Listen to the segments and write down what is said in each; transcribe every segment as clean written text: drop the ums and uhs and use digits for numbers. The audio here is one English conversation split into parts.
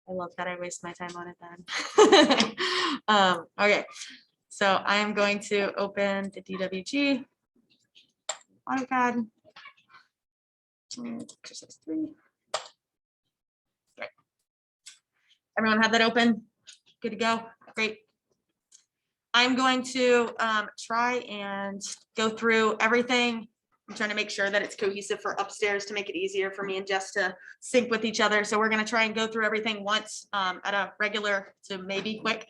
I love that I waste my time on it then. Okay, so I am going to open the DWG, AutoCAD. Exercise 3. Great. Everyone have that open? Good to go? Great. I'm going to try and go through everything. I'm trying to make sure that it's cohesive for upstairs to make it easier for me and Jess to sync with each other. So we're going to try and go through everything once at a regular to maybe quick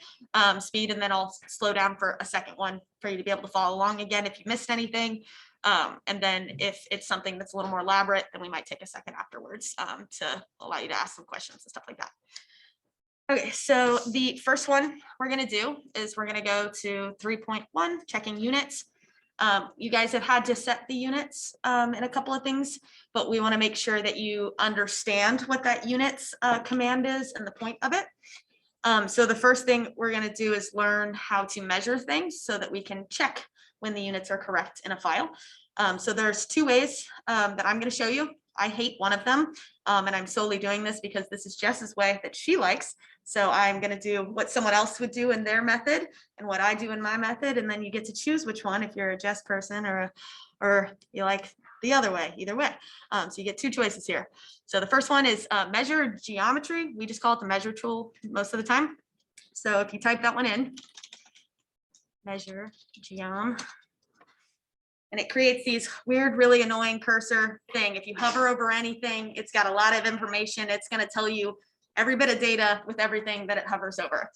speed, and then I'll slow down for a second one for you to be able to follow along again if you missed anything. And then if it's something that's a little more elaborate, then we might take a second afterwards to allow you to ask some questions and stuff like that. Okay, so the first one we're going to do is we're going to go to 3.1, checking units. You guys have had to set the units in a couple of things, but we want to make sure that you understand what that units command is and the point of it. So the first thing we're going to do is learn how to measure things so that we can check when the units are correct in a file. So there's two ways that I'm going to show you. I hate one of them, and I'm solely doing this because this is Jess's way that she likes. So I'm going to do what someone else would do in their method and what I do in my method, and then you get to choose which one if you're a Jess person or you like the other way, either way. So you get two choices here. So the first one is measure geometry. We just call it the measure tool most of the time. So if you type that one in, measure geom, and it creates these weird, really annoying cursor thing. If you hover over anything, it's got a lot of information. It's going to tell you every bit of data with everything that it hovers over.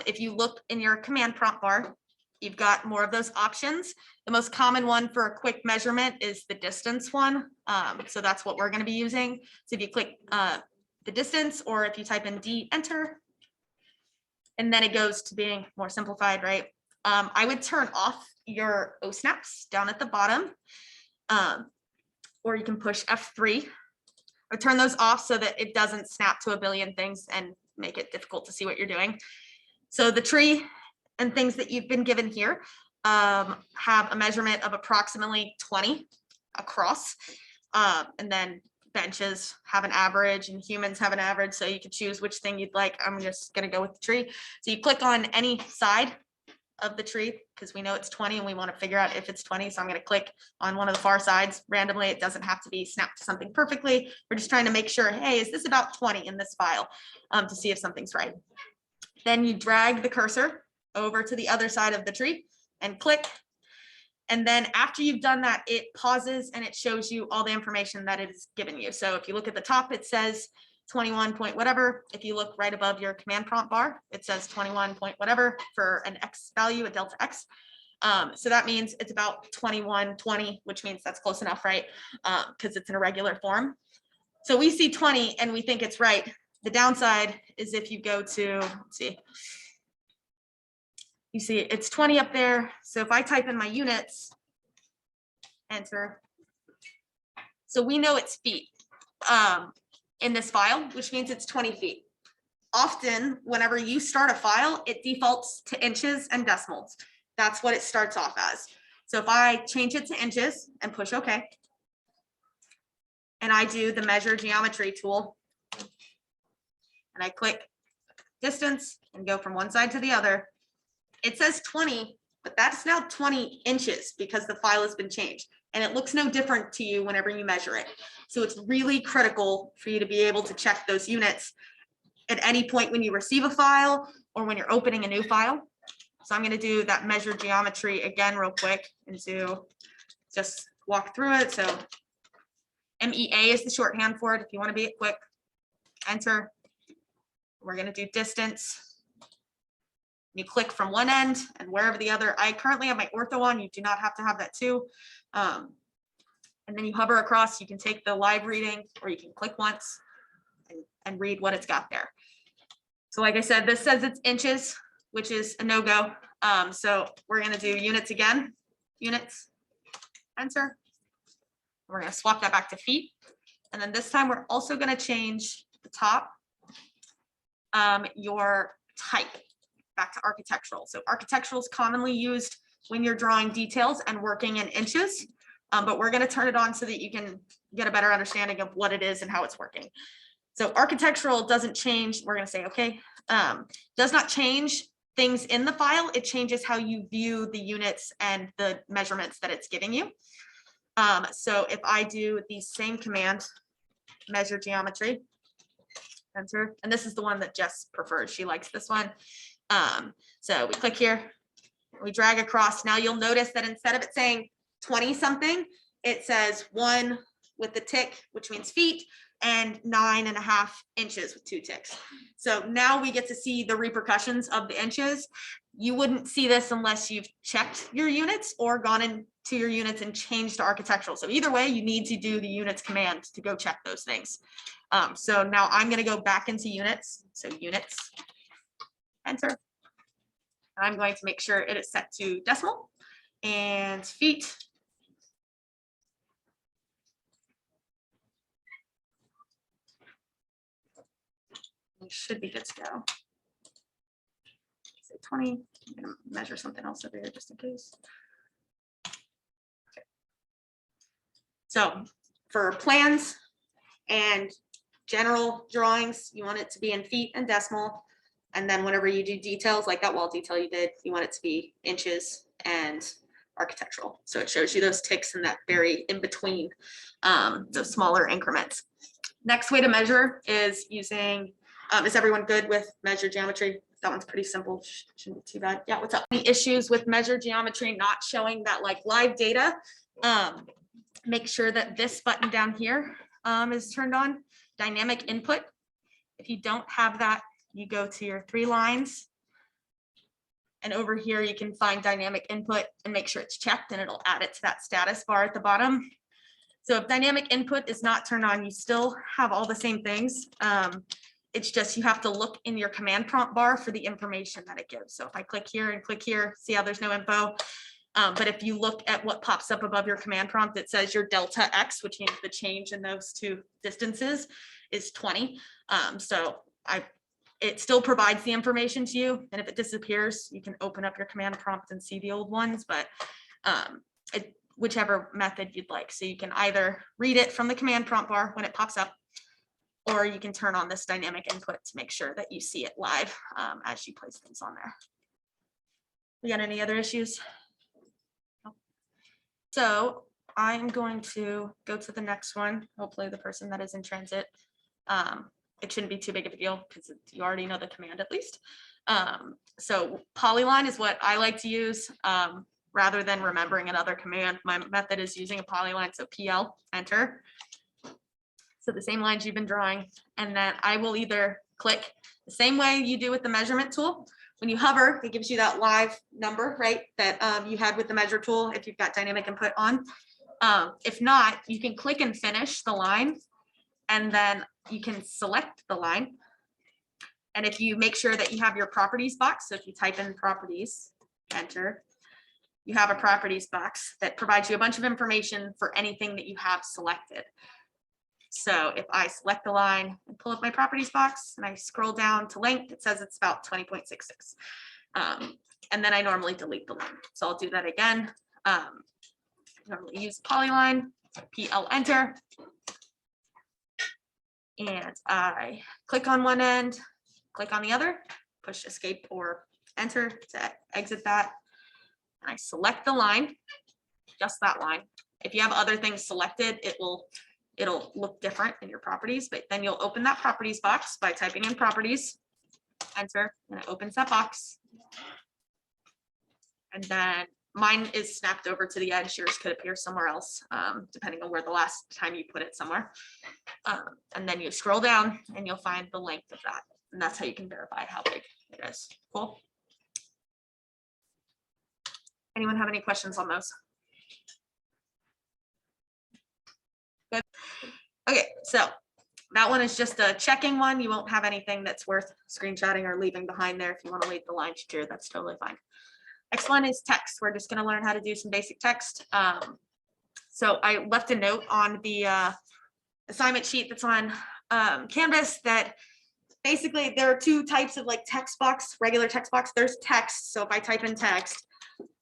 If you look in your command prompt bar, you've got more of those options. The most common one for a quick measurement is the distance one. So that's what we're going to be using. So if you click the distance, or if you type in D, enter, and then it goes to being more simplified, right? I would turn off your O snaps down at the bottom, or you can push F3 or turn those off so that it doesn't snap to a billion things and make it difficult to see what you're doing. So the tree and things that you've been given here have a measurement of approximately 20 across, and then benches have an average and humans have an average, so you can choose which thing you'd like. I'm just going to go with the tree. So you click on any side of the tree because we know it's 20 and we want to figure out if it's 20. So I'm going to click on one of the far sides randomly. It doesn't have to be snapped to something perfectly. We're just trying to make sure, hey, is this about 20 in this file, to see if something's right. Then you drag the cursor over to the other side of the tree and click. And then after you've done that, it pauses and it shows you all the information that it is given you. So if you look at the top, it says 21 point whatever. If you look right above your command prompt bar, it says 21 point whatever for an X value, a delta X. So that means it's about 2120, which means that's close enough, right? Because it's in a regular form. So we see 20 and we think it's right. The downside is if you go to, let's see, you see it's 20 up there. So if I type in my units, enter. So we know it's feet in this file, which means it's 20 feet. Often, whenever you start a file, it defaults to inches and decimals. That's what it starts off as. So if I change it to inches and push OK, and I do the measure geometry tool, and I click distance and go from one side to the other, it says 20, but that's now 20 inches because the file has been changed. And it looks no different to you whenever you measure it. So it's really critical for you to be able to check those units at any point when you receive a file or when you're opening a new file. So I'm going to do that measure geometry again real quick and to just walk through it. So MEA is the shorthand for it if you want to be quick. Enter. We're going to do distance. You click from one end and wherever the other. I currently have my ortho on. You do not have to have that too. And then you hover across. You can take the live reading or you can click once and read what it's got there. So like I said, this says it's inches, which is a no-go. So we're going to do units again. Units. Enter. We're going to swap that back to feet. And then this time we're also going to change the top, your type, back to architectural. So architectural is commonly used when you're drawing details and working in inches, but we're going to turn it on so that you can get a better understanding of what it is and how it's working. So architectural doesn't change. We're going to say, okay, does not change things in the file. It changes how you view the units and the measurements that it's giving you. So if I do the same command, measure geometry, enter, and this is the one that Jess prefers. She likes this one. So we click here, we drag across. Now you'll notice that instead of it saying 20 something, it says 1 with the tick, which means feet, and 9.5 inches with 2 ticks. So now we get to see the repercussions of the inches. You wouldn't see this unless you've checked your units or gone into your units and changed to architectural. So either way, you need to do the units command to go check those things. So now I'm going to go back into units. So units, enter. I'm going to make sure it is set to decimal and feet. We should be good to go. Say 20. I'm going to measure something else over here just in case. Okay. So for plans and general drawings, you want it to be in feet and decimal. And then whenever you do details like that wall detail you did, you want it to be inches and architectural. So it shows you those ticks in that very in between those smaller increments. Next way to measure is using, is everyone good with measure geometry? That one's pretty simple, shouldn't be too bad. Yeah, what's up? Any issues with measure geometry not showing that like live data? Make sure that this button down here is turned on, dynamic input. If you don't have that, you go to your 3 lines. And over here, you can find dynamic input and make sure it's checked, and it'll add it to that status bar at the bottom. So if dynamic input is not turned on, you still have all the same things. It's just you have to look in your command prompt bar for the information that it gives. So if I click here and click here, see how there's no info. But if you look at what pops up above your command prompt, it says your delta X, which means the change in those 2 distances is 20. So it still provides the information to you. And if it disappears, you can open up your command prompt and see the old ones, but whichever method you'd like. So you can either read it from the command prompt bar when it pops up, or you can turn on this dynamic input to make sure that you see it live as you place things on there. We got any other issues? No. So I'm going to go to the next one. Hopefully the person that is in transit. It shouldn't be too big of a deal because you already know the command at least. So polyline is what I like to use rather than remembering another command. My method is using a polyline, so PL, enter. So the same lines you've been drawing, and then I will either click the same way you do with the measurement tool. When you hover, it gives you that live number, right, that you had with the measure tool if you've got dynamic input on. If not, you can click and finish the line, and then you can select the line. And if you make sure that you have your properties box, so if you type in properties, enter, you have a properties box that provides you a bunch of information for anything that you have selected. So if I select the line and pull up my properties box and I scroll down to length, it says it's about 20.66. And then I normally delete the line. So I'll do that again. Normally use polyline, PL, enter. And I click on one end, click on the other, push escape or enter to exit that. And I select the line, just that line. If you have other things selected, it'll look different in your properties, but then you'll open that properties box by typing in properties, enter, and it opens that box. And then mine is snapped over to the edge. Yours could appear somewhere else, depending on where the last time you put it somewhere. And then you scroll down and you'll find the length of that. And that's how you can verify how big it is. Cool. Anyone have any questions on those? Good. Okay, so that one is just a checking one. You won't have anything that's worth screenshotting or leaving behind there. If you want to leave the line here, that's totally fine. Next one is text. We're just going to learn how to do some basic text. So I left a note on the assignment sheet that's on Canvas that basically there are 2 types of like text box, regular text box. There's text. So if I type in text,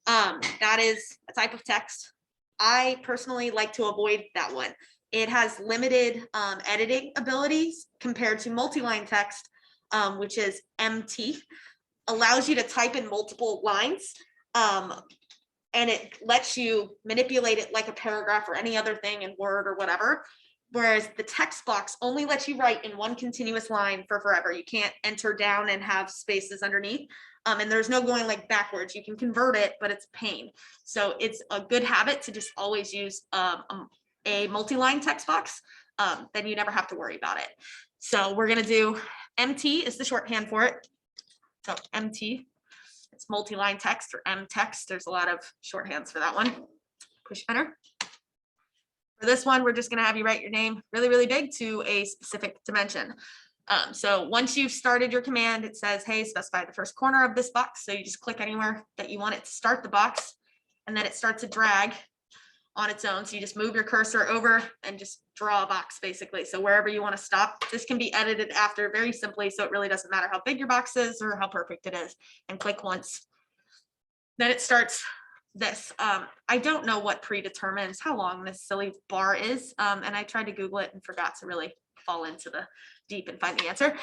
that is a type of text. I personally like to avoid that one. It has limited editing abilities compared to multi-line text, which is MT. Allows you to type in multiple lines, and it lets you manipulate it like a paragraph or any other thing in Word or whatever. Whereas the text box only lets you write in one continuous line for forever. You can't enter down and have spaces underneath. And there's no going like backwards. You can convert it, but it's pain. So it's a good habit to just always use a multi-line text box. Then you never have to worry about it. So we're gonna do MT is the shorthand for it. So MT, it's multi-line text or M text. There's a lot of shorthands for that one. Push enter. For this one, we're just gonna have you write your name really, really big to a specific dimension. So once you've started your command, it says, hey, specify the first corner of this box. So you just click anywhere that you want it to start the box, and then it starts to drag on its own. So you just move your cursor over and just draw a box basically. So wherever you want to stop, this can be edited after very simply. So it really doesn't matter how big your box is or how perfect it is, and click once. Then it starts this. I don't know what predetermines how long this silly bar is. And I tried to Google it and forgot to really fall into the deep and find the answer.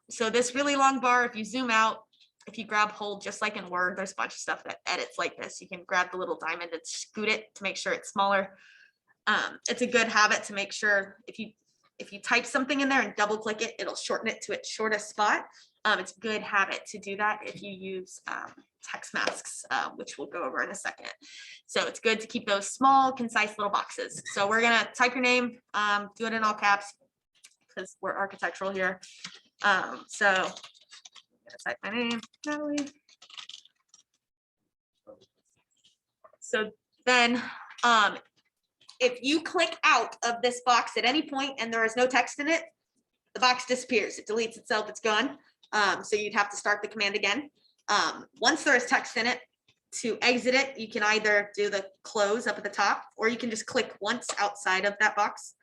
So this really long bar, if you zoom out, if you grab hold, just like in Word, there's a bunch of stuff that edits like this. You can grab the little diamond and scoot it to make sure it's smaller. It's a good habit to make sure if you type something in there and double click it, it'll shorten it to its shortest spot. It's a good habit to do that if you use text masks, which we'll go over in a second. So it's good to keep those small, concise little boxes. So we're gonna type your name, do it in all caps because we're architectural here. So I'm gonna type my name, Natalie. So then if you click out of this box at any point and there is no text in it, the box disappears. It deletes itself, it's gone. So you'd have to start the command again. Once there is text in it, to exit it, you can either do the close up at the top, or you can just click once outside of that box.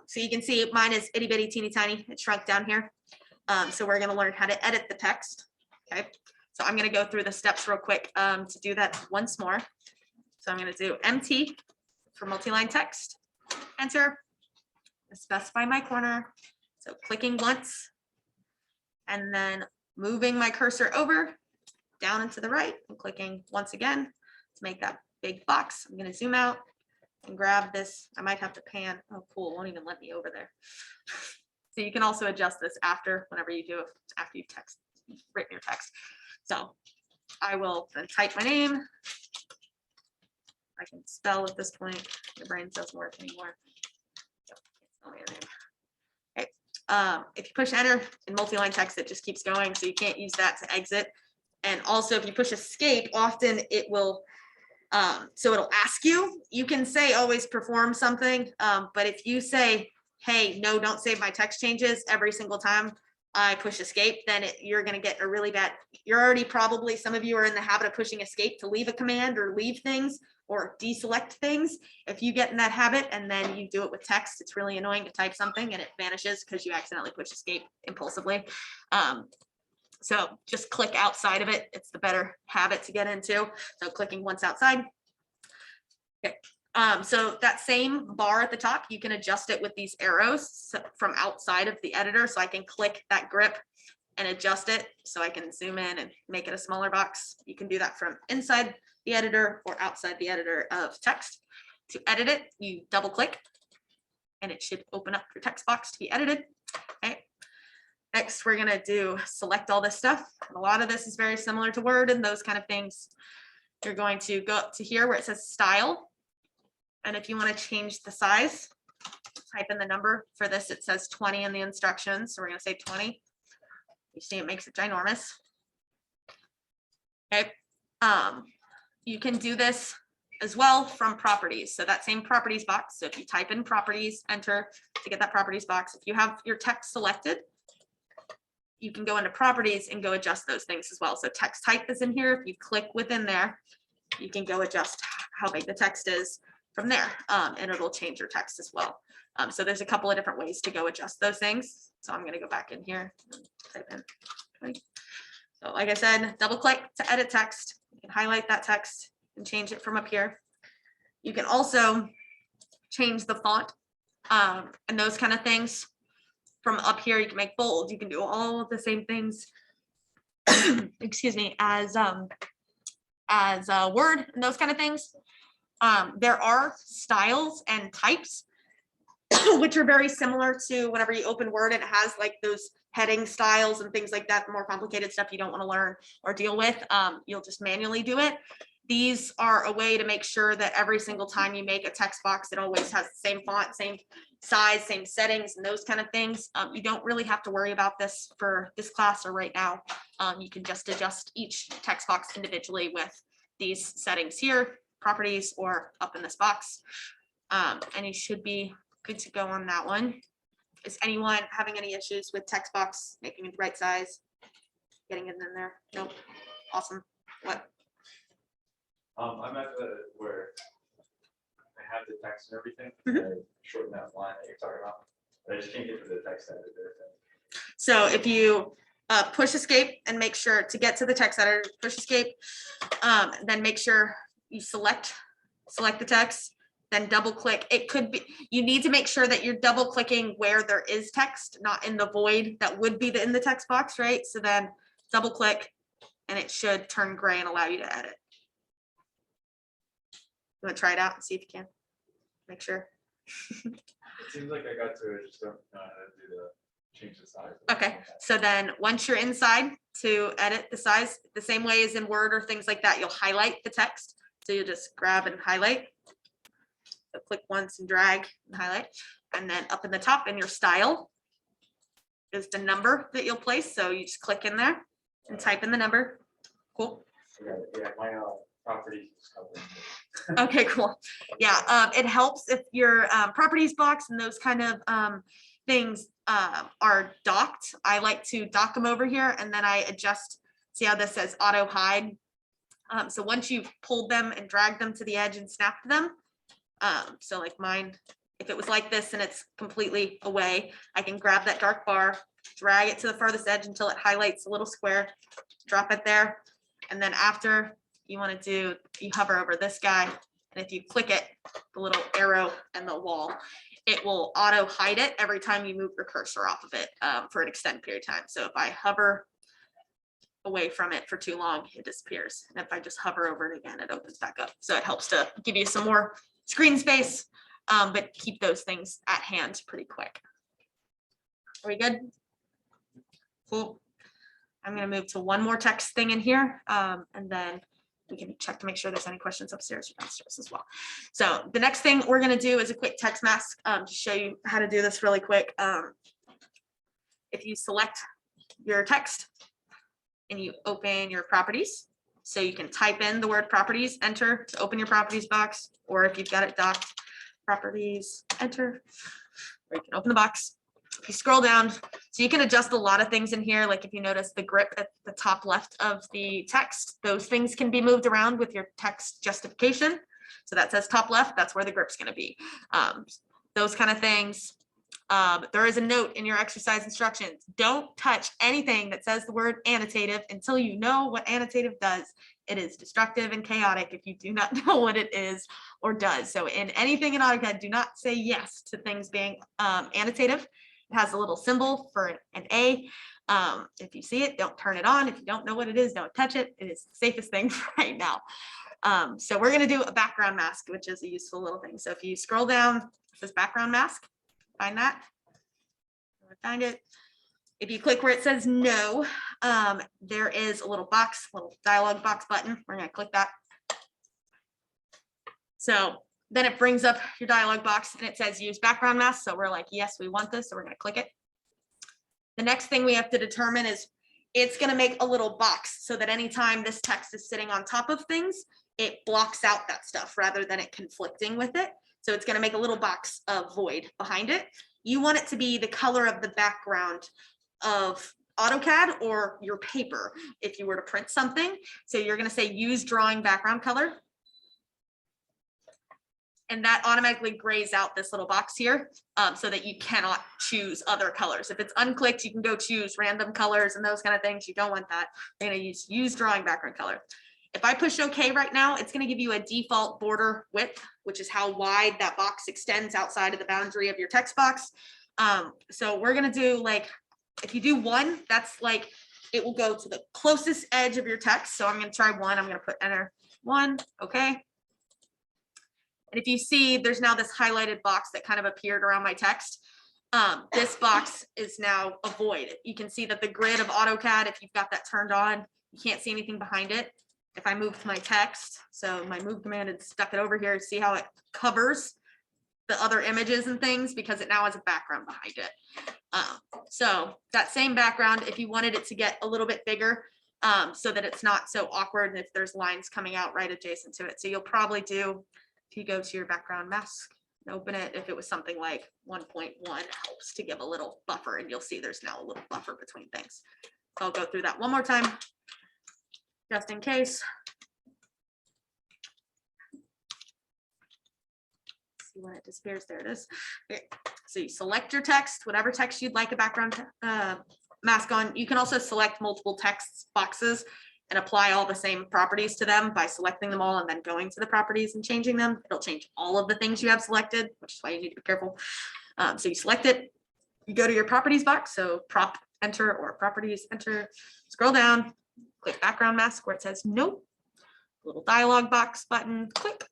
So you can see mine is itty bitty teeny tiny. It shrunk down here. So we're gonna learn how to edit the text. Okay, so I'm gonna go through the steps real quick to do that once more. So I'm gonna do MT for multi-line text, enter, specify my corner. So clicking once, and then moving my cursor over, down and to the right, and clicking once again to make that big box. I'm gonna zoom out and grab this. I might have to pan. Oh, cool, it won't even let me over there. So you can also adjust this after, whenever you do, after you've written your text. So I will then type my name. I can spell at this point. Your brain doesn't work anymore. Okay. If you push enter in multi-line text, it just keeps going, so you can't use that to exit. And also, if you push escape, often it will, so it'll ask you. You can say always perform something, but if you say, hey, no, don't save my text changes every single time I push escape, then you're going to get a really bad, you're already probably, some of you are in the habit of pushing escape to leave a command or leave things or deselect things. If you get in that habit and then you do it with text, it's really annoying to type something and it vanishes because you accidentally push escape impulsively. So just click outside of it. It's the better habit to get into. So clicking once outside. Okay. So that same bar at the top, you can adjust it with these arrows from outside of the editor. So I can click that grip and adjust it. So I can zoom in and make it a smaller box. You can do that from inside the editor or outside the editor of text. To edit it, you double click and it should open up your text box to be edited. Okay. Next, we're gonna select all this stuff. And a lot of this is very similar to Word and those kind of things. You're going to go up to here where it says style. And if you want to change the size, type in the number. For this, it says 20 in the instructions. So we're going to say 20. You see it makes it ginormous. Okay. You can do this as well from properties. So that same properties box. So if you type in properties, enter to get that properties box. If you have your text selected, you can go into properties and go adjust those things as well. So text type is in here. If you click within there, you can go adjust how big the text is from there, and it'll change your text as well. So there's a couple of different ways to go adjust those things. So I'm going to go back in here and type in 20. So like I said, double click to edit text. You can highlight that text and change it from up here. You can also change the font and those kind of things. From up here, you can make bold. You can do all of the same things, excuse me, as Word and those kind of things. There are styles and types, which are very similar to whenever you open Word and it has like those heading styles and things like that, the more complicated stuff you don't want to learn or deal with. You'll just manually do it. These are a way to make sure that every single time you make a text box, it always has the same font, same size, same settings, and those kind of things. You don't really have to worry about this for this class or right now. You can just adjust each text box individually with these settings here, properties, or up in this box. And you should be good to go on that one. Is anyone having any issues with text box, making it the right size, getting it in there? Nope. Awesome. What? I'm at the where I have the text and everything. I shorten that line that you're talking about, but I just can't get to the text editor thing. So if you push escape and make sure to get to the text editor, push escape, then make sure you select the text, then double click. It could be, you need to make sure that you're double clicking where there is text, not in the void that would be in the text box, right? So then double click and it should turn gray and allow you to edit. You want to try it out and see if you can make sure. It seems like I got to it, just don't know how to do the change the size. Okay, so then once you're inside to edit the size, the same way as in Word or things like that, you'll highlight the text. So you just grab and highlight. So click once and drag and highlight. And then up in the top in your style is the number that you'll place. So you just click in there and type in the number. Cool. Yeah, my property is covered. Okay, cool. Yeah, it helps if your properties box and those kind of things are docked. I like to dock them over here and then I adjust. See how this says auto hide? So once you've pulled them and dragged them to the edge and snapped them, so like mine, if it was like this and it's completely away, I can grab that dark bar, drag it to the furthest edge until it highlights a little square, drop it there. And then after you want to do, you hover over this guy. And if you click it, the little arrow and the wall, it will auto hide it every time you move your cursor off of it for an extended period of time. So if I hover away from it for too long, it disappears. And if I just hover over it again, it opens back up. So it helps to give you some more screen space, but keep those things at hand pretty quick. Are we good? Cool. I'm going to move to one more text thing in here, and then we can check to make sure there's any questions upstairs or downstairs as well. So the next thing we're going to do is a quick text mask to show you how to do this really quick. If you select your text and you open your properties, so you can type in the word properties, enter to open your properties box, or if you've got it docked, properties, enter, or you can open the box. If you scroll down, so you can adjust a lot of things in here. Like if you notice the grip at the top left of the text, those things can be moved around with your text justification. So that says top left, that's where the grip's going to be. Those kind of things. There is a note in your exercise instructions. Don't touch anything that says the word annotative until you know what annotative does. It is destructive and chaotic if you do not know what it is or does. So in anything in AutoCAD, do not say yes to things being annotative. It has a little symbol for an A. If you see it, don't turn it on. If you don't know what it is, don't touch it. It is the safest thing right now. So we're going to do a background mask, which is a useful little thing. So if you scroll down, it says background mask. Find that. Find it. If you click where it says no, there is a little box, little dialog box button. We're going to click that. So then it brings up your dialog box and it says use background mask. So we're like, yes, we want this. So we're going to click it. The next thing we have to determine is it's going to make a little box so that anytime this text is sitting on top of things, it blocks out that stuff rather than it conflicting with it. So it's going to make a little box of void behind it. You want it to be the color of the background of AutoCAD or your paper if you were to print something. So you're going to say use drawing background color. And that automatically grays out this little box here so that you cannot choose other colors. If it's unclicked, you can go choose random colors and those kind of things. You don't want that. You're going to use drawing background color. If I push OK right now, it's going to give you a default border width, which is how wide that box extends outside of the boundary of your text box. So we're going to do like, if you do 1, that's like, it will go to the closest edge of your text. So I'm going to try 1. I'm going to put enter 1. Okay. And if you see, there's now this highlighted box that kind of appeared around my text. This box is now a void. You can see that the grid of AutoCAD, if you've got that turned on, you can't see anything behind it. If I move to my text, so my move command and stuck it over here, see how it covers the other images and things because it now has a background behind it. So that same background, if you wanted it to get a little bit bigger, so that it's not so awkward and if there's lines coming out right adjacent to it. So you'll probably do, if you go to your background mask and open it, if it was something like 1.1 helps to give a little buffer, and you'll see there's now a little buffer between things. So I'll go through that one more time, just in case. See when it disappears, there it is. Okay. So you select your text, whatever text you'd like a background mask on. You can also select multiple text boxes and apply all the same properties to them by selecting them all and then going to the properties and changing them. It'll change all of the things you have selected, which is why you need to be careful. So you select it, you go to your properties box, so prop enter or properties enter, scroll down, click background mask where it says nope, little dialog box button, click,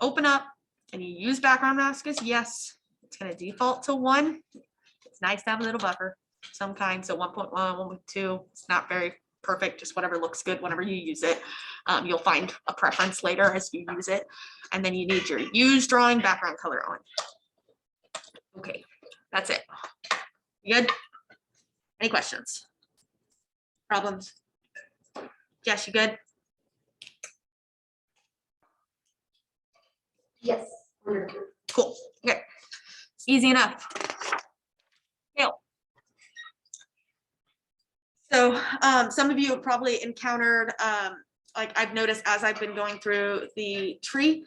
open up, and you use background mask as yes. It's going to default to 1. It's nice to have a little buffer of some kind. So 1.1, 1.2, it's not very perfect, just whatever looks good whenever you use it. You'll find a preference later as you use it. And then you need your use drawing background color on. Okay, that's it. You good? Any questions? Problems? Jess, you good? Yes. Cool. Okay. Easy enough. Gail. So some of you have probably encountered, like I've noticed as I've been going through the tree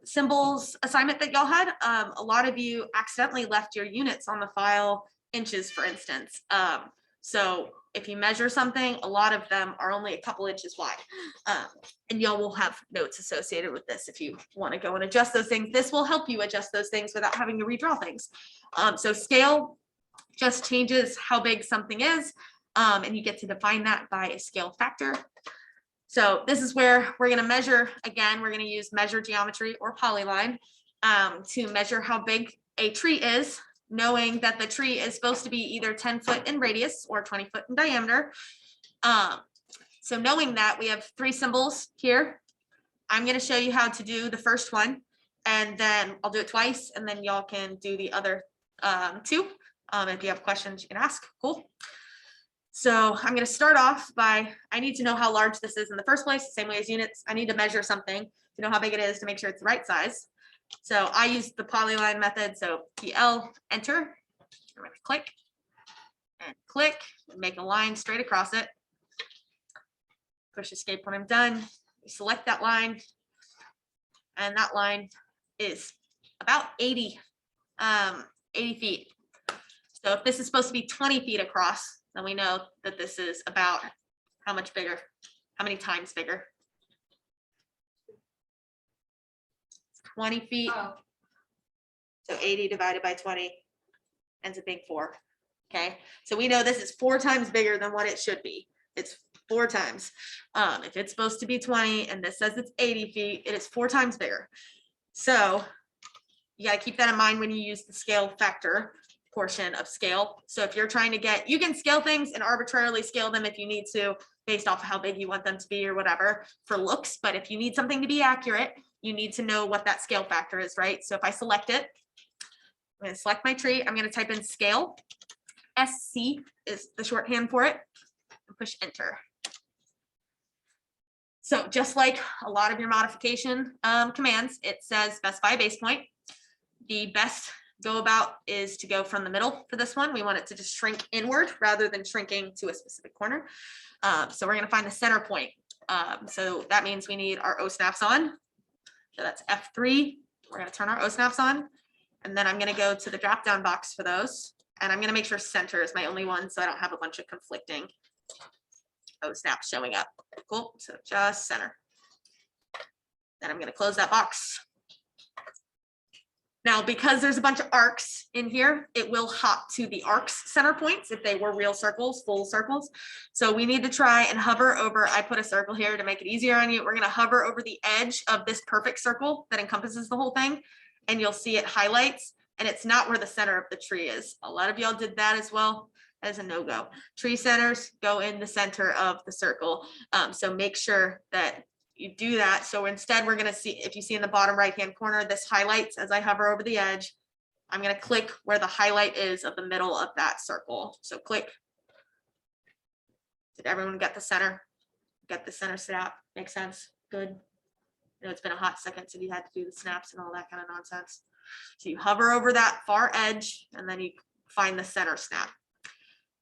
symbols assignment that y'all had, a lot of you accidentally left your units on the file inches, for instance. So if you measure something, a lot of them are only a couple inches wide. And y'all will have notes associated with this if you want to go and adjust those things. This will help you adjust those things without having to redraw things. So scale just changes how big something is, and you get to define that by a scale factor. So this is where we're going to measure. Again, we're going to use measure geometry or polyline to measure how big a tree is, knowing that the tree is supposed to be either 10 foot in radius or 20 foot in diameter. So knowing that, we have 3 symbols here. I'm going to show you how to do the first one, and then I'll do it twice, and then y'all can do the other 2. If you have questions, you can ask. Cool. So I'm going to start off by, I need to know how large this is in the first place, the same way as units. I need to measure something to know how big it is to make sure it's the right size. So I use the polyline method. So PL, enter. I'm going to click and make a line straight across it. Push escape when I'm done. You select that line, and that line is about 80 feet. So if this is supposed to be 20 feet across, then we know that this is about how much bigger, how many times bigger? 20 feet. Oh. So 80 divided by 20 ends up being 4. Okay, so we know this is 4 times bigger than what it should be. It's 4 times. If it's supposed to be 20 and this says it's 80 feet, it is 4 times bigger. So you got to keep that in mind when you use the scale factor portion of scale. So if you're trying to get, you can scale things and arbitrarily scale them if you need to, based off of how big you want them to be or whatever for looks. But if you need something to be accurate, you need to know what that scale factor is, right? So if I select it, I'm going to select my tree. I'm going to type in scale. SC is the shorthand for it. And push enter. So just like a lot of your modification commands, it says specify a base point. The best go about is to go from the middle for this one. We want it to just shrink inward rather than shrinking to a specific corner. So we're going to find the center point. So that means we need our O snaps on. So that's F3. We're going to turn our O snaps on. And then I'm going to go to the drop down box for those. And I'm going to make sure center is my only one so I don't have a bunch of conflicting Oh, snap showing up. Cool. So just center. Then I'm going to close that box. Now, because there's a bunch of arcs in here, it will hop to the arcs center points if they were real circles, full circles. So we need to try and hover over, I put a circle here to make it easier on you. We're going to hover over the edge of this perfect circle that encompasses the whole thing, and you'll see it highlights, and it's not where the center of the tree is. A lot of y'all did that as well. As a no-go. Tree centers go in the center of the circle. So make sure that you do that. So instead, we're going to see, if you see in the bottom right-hand corner, this highlights as I hover over the edge. I'm going to click where the highlight is of the middle of that circle. So click. Did everyone get the center? Get the center snap? Make sense? Good. I know it's been a hot second since you had to do the snaps and all that kind of nonsense. So you hover over that far edge, and then you find the center snap.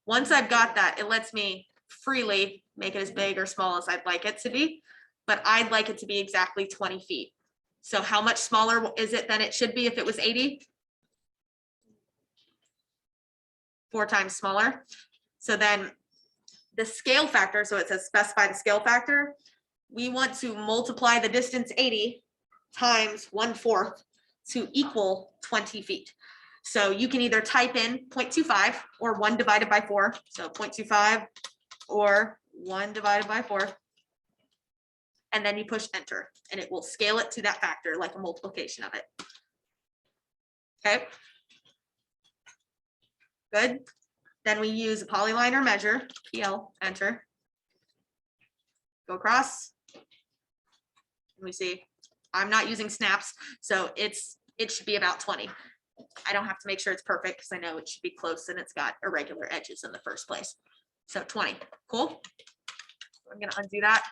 Once I've got that, it lets me freely make it as big or small as I'd like it to be, but I'd like it to be exactly 20 feet. So how much smaller is it than it should be if it was 80? 4 times smaller. So then the scale factor, so it says specify the scale factor, we want to multiply the distance 80 times 1/4 to equal 20 feet. So you can either type in 0.25 or 1 divided by 4. So 0.25 or 1 divided by 4. And then you push enter, and it will scale it to that factor like a multiplication of it. Okay. Good. Then we use a polyliner measure, PL, enter. Go across. And we see I'm not using snaps, so it should be about 20. I don't have to make sure it's perfect because I know it should be close and it's got irregular edges in the first place. So 20, cool. I'm gonna undo that,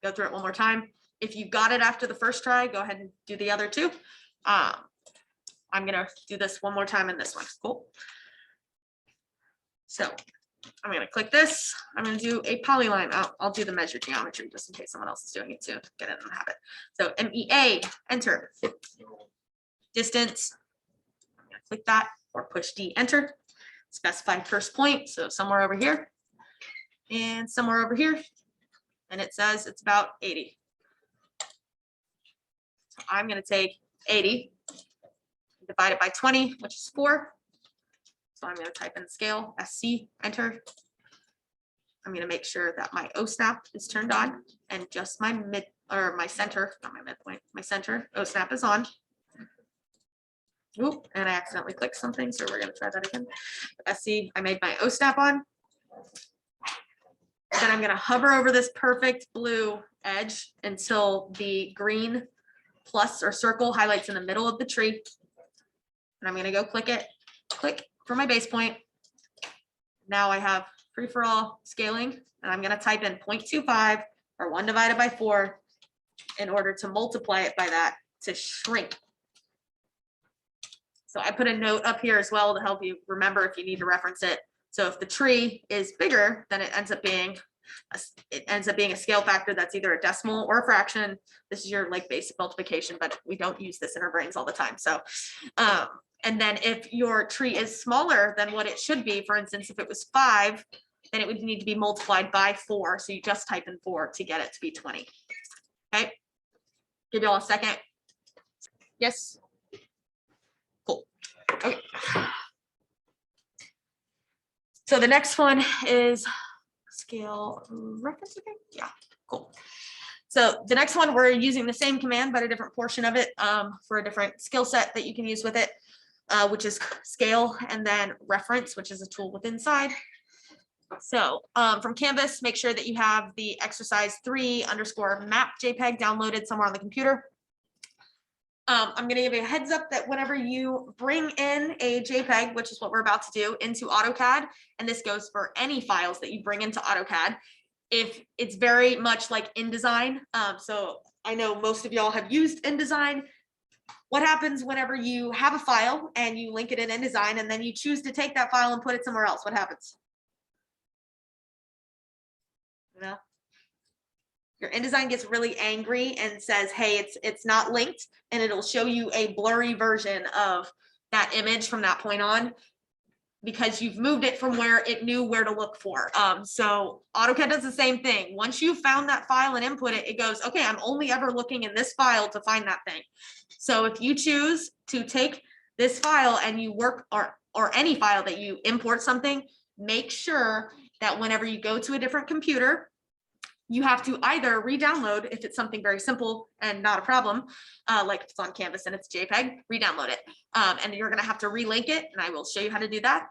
go through it one more time. If you got it after the first try, go ahead and do the other 2. I'm gonna do this one more time in this one, cool. So I'm gonna click this. I'm gonna do a polyline. I'll do the measure geometry just in case someone else is doing it too. Get it in the habit. So MEA, enter. Distance. I'm gonna click that or push D, enter. Specify first point. So somewhere over here and somewhere over here. And it says it's about 80. So I'm gonna take 80, divide it by 20, which is 4. So I'm going to type in scale, SC, enter. I'm going to make sure that my O snap is turned on and just my my center, not my midpoint, my center O snap is on. Oop, and I accidentally clicked something, so we're going to try that again. SC, I made my O snap on. Then I'm going to hover over this perfect blue edge until the green plus or circle highlights in the middle of the tree. And I'm going to go click it, click for my base point. Now I have free for all scaling, and I'm going to type in 0.25 or 1 divided by 4 in order to multiply it by that to shrink. So I put a note up here as well to help you remember if you need to reference it. So if the tree is bigger, then it ends up being a scale factor that's either a decimal or a fraction. This is your like basic multiplication, but we don't use this in our brains all the time. So and then if your tree is smaller than what it should be, for instance, if it was 5, then it would need to be multiplied by 4. So you just type in 4 to get it to be 20. Okay. Give you all a second. Yes. Cool. Okay. So the next one is scale reference. Okay. Yeah. Cool. So the next one, we're using the same command, but a different portion of it for a different skill set that you can use with it. Which is scale, and then reference, which is a tool within inside. So from Canvas, make sure that you have the exercise 3_map JPEG downloaded somewhere on the computer. I'm going to give you a heads up that whenever you bring in a JPEG, which is what we're about to do, into AutoCAD, and this goes for any files that you bring into AutoCAD, if it's very much like InDesign. So I know most of y'all have used InDesign. What happens whenever you have a file and you link it in InDesign and then you choose to take that file and put it somewhere else? What happens? You know? Your InDesign gets really angry and says, hey, it's not linked, and it'll show you a blurry version of that image from that point on. because you've moved it from where it knew where to look for. So AutoCAD does the same thing. Once you found that file and input it, it goes, okay, I'm only ever looking in this file to find that thing. So if you choose to take this file and you work, or any file that you import something, make sure that whenever you go to a different computer, you have to either re-download if it's something very simple and not a problem, like if it's on Canvas and it's JPEG, re-download it. And you're gonna have to relink it, and I will show you how to do that.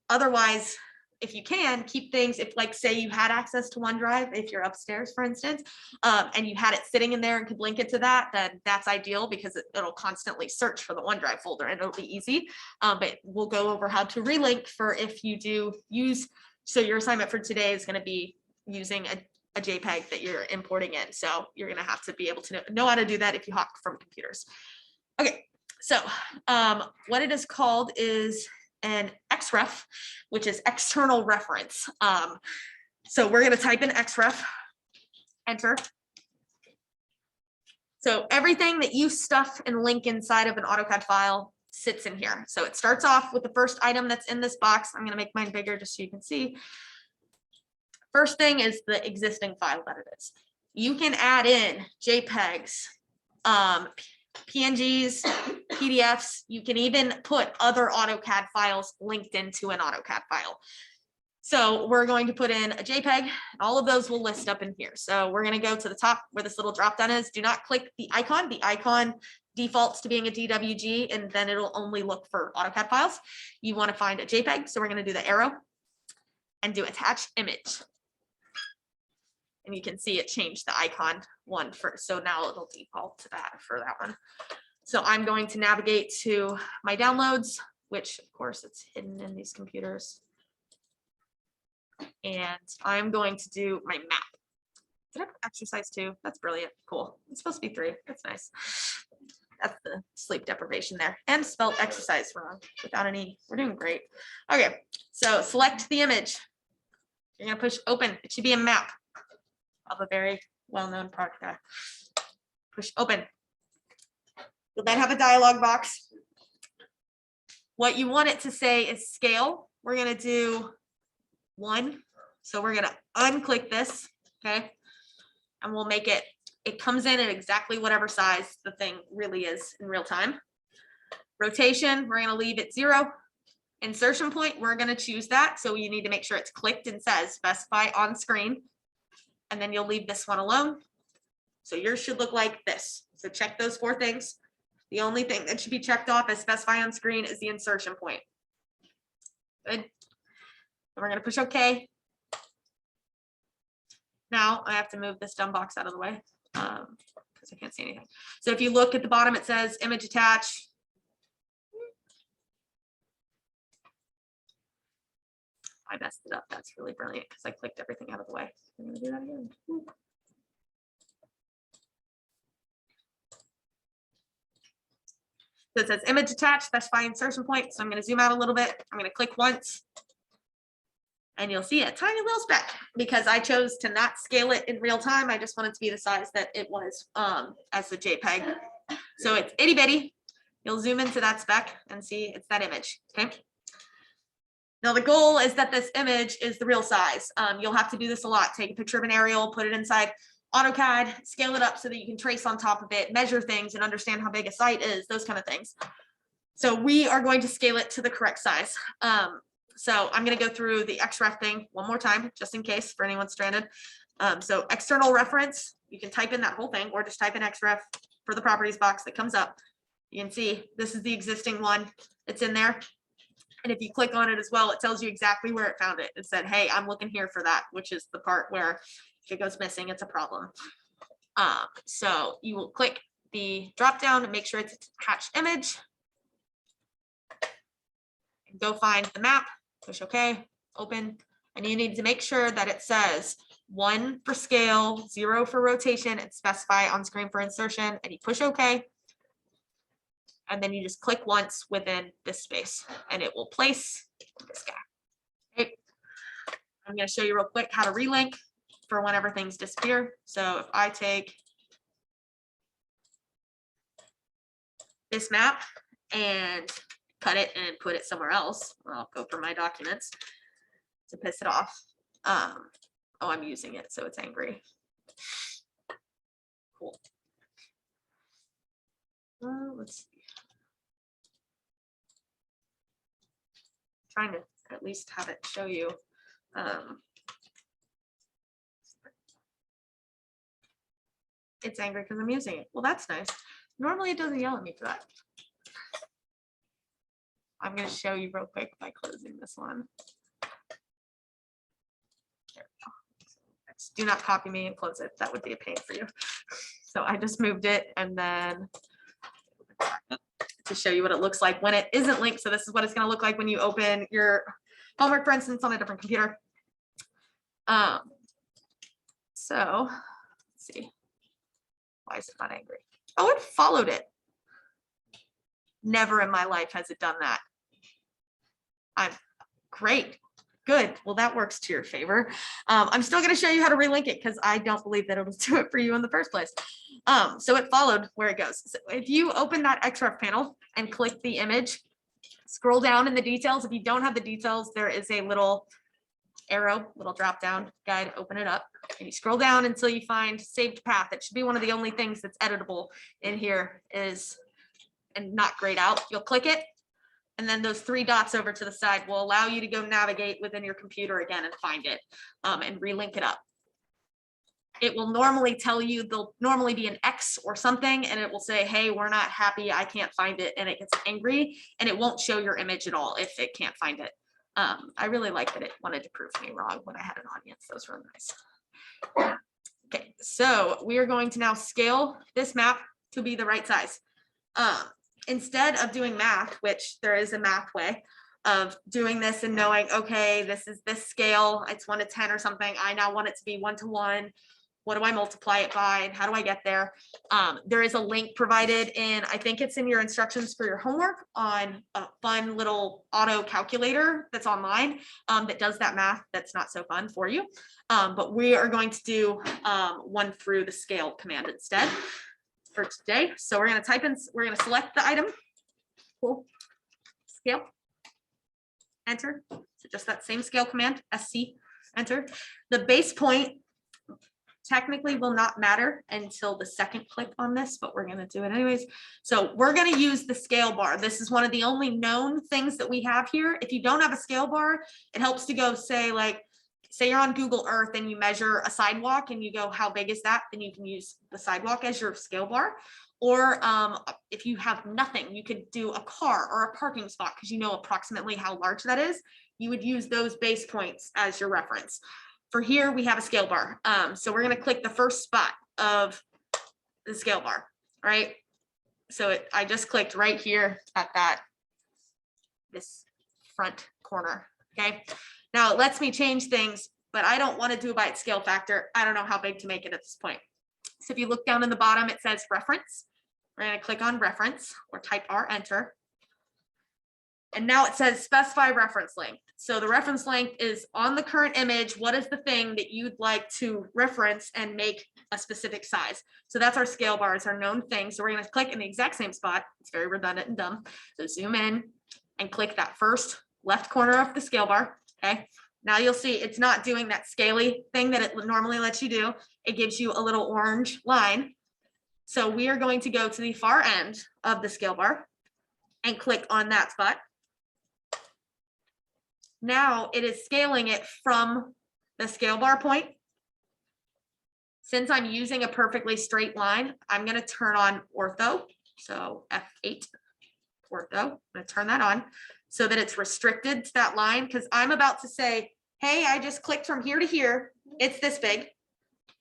Otherwise, if you can, keep things, if like say you had access to OneDrive, if you're upstairs, for instance, and you had it sitting in there and could link it to that, then that's ideal because it'll constantly search for the OneDrive folder and it'll be easy. But we'll go over how to relink for if you do use, so your assignment for today is gonna be using a JPEG that you're importing in. So you're gonna have to be able to know how to do that if you hop from computers. Okay, so what it is called is an XREF, which is external reference. So we're gonna type in XREF, enter. So everything that you stuff and link inside of an AutoCAD file sits in here. So it starts off with the first item that's in this box. I'm gonna make mine bigger just so you can see. First thing is the existing file that it is. You can add in JPEGs, PNGs, PDFs. You can even put other AutoCAD files linked into an AutoCAD file. So we're going to put in a JPEG. All of those will list up in here. So we're going to go to the top where this little drop down is. Do not click the icon. The icon defaults to being a DWG, and then it'll only look for AutoCAD files. You want to find a JPEG. So we're going to do the arrow and do attach image. And you can see it changed the icon one first. So now it'll default to that for that one. So I'm going to navigate to my downloads, which of course it's hidden in these computers. And I'm going to do my map. Did I put exercise 2? That's brilliant. Cool. It's supposed to be 3. That's nice. That's the sleep deprivation there. And spelled exercise wrong without any. We're doing great. Okay. So select the image. You're going to push open. It should be a map of a very well-known product guy. Push open. You'll then have a dialog box. What you want it to say is scale. We're going to do 1. So we're going to unclick this, okay? And we'll make it, it comes in at exactly whatever size the thing really is in real time. Rotation, we're going to leave it 0. Insertion point, we're going to choose that. So you need to make sure it's clicked and says specify on screen. And then you'll leave this one alone. So yours should look like this. So check those 4 things. The only thing that should be checked off as specify on screen is the insertion point. Good. And we're going to push OK. Now I have to move this dumb box out of the way because I can't see anything. So if you look at the bottom, it says image attach. I messed it up. That's really brilliant because I clicked everything out of the way. I'm going to do that again. So it says image attached, specify insertion point. So I'm going to zoom out a little bit. I'm going to click once. And you'll see a tiny little speck because I chose to not scale it in real time. I just wanted to be the size that it was as the JPEG. So it's itty bitty. You'll zoom into that speck and see it's that image. Okay. Now the goal is that this image is the real size. You'll have to do this a lot. Take a picture of an aerial, put it inside AutoCAD, scale it up so that you can trace on top of it, measure things and understand how big a site is, those kind of things. So we are going to scale it to the correct size. So I'm going to go through the XREF thing one more time, just in case for anyone stranded. So external reference, you can type in that whole thing or just type in XREF for the properties box that comes up. You can see this is the existing one. It's in there. And if you click on it as well, it tells you exactly where it found it. It said, hey, I'm looking here for that, which is the part where if it goes missing, it's a problem. So you will click the drop down and make sure it's attached image. And go find the map. Push OK, open, and you need to make sure that it says 1 for scale, 0 for rotation, and specify on screen for insertion, and you push OK. And then you just click once within this space, and it will place this guy. Okay. I'm going to show you real quick how to relink for whenever things disappear. So if I take this map and cut it and put it somewhere else. I'll go for my documents to piss it off. Oh, I'm using it, so it's angry. Cool. Let's see. Trying to at least have it show you. It's angry because I'm using it. Well, that's nice. Normally it doesn't yell at me for that. I'm going to show you real quick by closing this one. There we go. Do not copy me and close it. That would be a pain for you. So I just moved it and then to show you what it looks like when it isn't linked. So this is what it's going to look like when you open your homework, for instance, on a different computer. So let's see. Why is it not angry? Oh, it followed it. Never in my life has it done that. I'm great. Good. Well, that works to your favor. I'm still going to show you how to relink it because I don't believe that it'll do it for you in the first place. So it followed where it goes. So if you open that XREF panel and click the image, scroll down in the details. If you don't have the details, there is a little arrow, little drop down guide, open it up. And you scroll down until you find saved path. It should be one of the only things that's editable in here is, and not grayed out. You'll click it. And then those three dots over to the side will allow you to go navigate within your computer again and find it and relink it up. It will normally tell you, there'll normally be an X or something, and it will say, hey, we're not happy, I can't find it, and it gets angry, and it won't show your image at all if it can't find it. I really like that it wanted to prove me wrong when I had an audience. Those were nice. Okay, so we are going to now scale this map to be the right size. Instead of doing math, which there is a math way of doing this and knowing, okay, this is this scale, it's 1 to 10 or something. I now want it to be 1 to 1. What do I multiply it by? And how do I get there? There is a link provided in, I think it's in your instructions for your homework on a fun little auto calculator that's online that does that math. That's not so fun for you. But we are going to do one through the scale command instead for today. So we're going to type in, we're going to select the item, cool, scale, enter. So just that same scale command, SC, enter. The base point technically will not matter until the second click on this, but we're going to do it anyways. So we're going to use the scale bar. This is one of the only known things that we have here. If you don't have a scale bar, it helps to go say, like, say you're on Google Earth and you measure a sidewalk and you go, how big is that? Then you can use the sidewalk as your scale bar. Or if you have nothing, you could do a car or a parking spot because you know approximately how large that is. You would use those base points as your reference. For here, we have a scale bar. So we're going to click the first spot of the scale bar, right? So I just clicked right here at this front corner, okay? Now it lets me change things, but I don't want to do it by its scale factor. I don't know how big to make it at this point. So if you look down in the bottom, it says reference. We're going to click on reference or type R, enter. And now it says specify reference length. So the reference length is on the current image. What is the thing that you'd like to reference and make a specific size? So that's our scale bar. It's our known thing. So we're going to click in the exact same spot. It's very redundant and dumb. So zoom in and click that first left corner of the scale bar. Okay. Now you'll see it's not doing that scaly thing that it normally lets you do. It gives you a little orange line. So we are going to go to the far end of the scale bar and click on that spot. Now it is scaling it from the scale bar point. Since I'm using a perfectly straight line, I'm going to turn on ortho. So F8 ortho. I'm going to turn that on so that it's restricted to that line, because I'm about to say, hey, I just clicked from here to here. It's this big.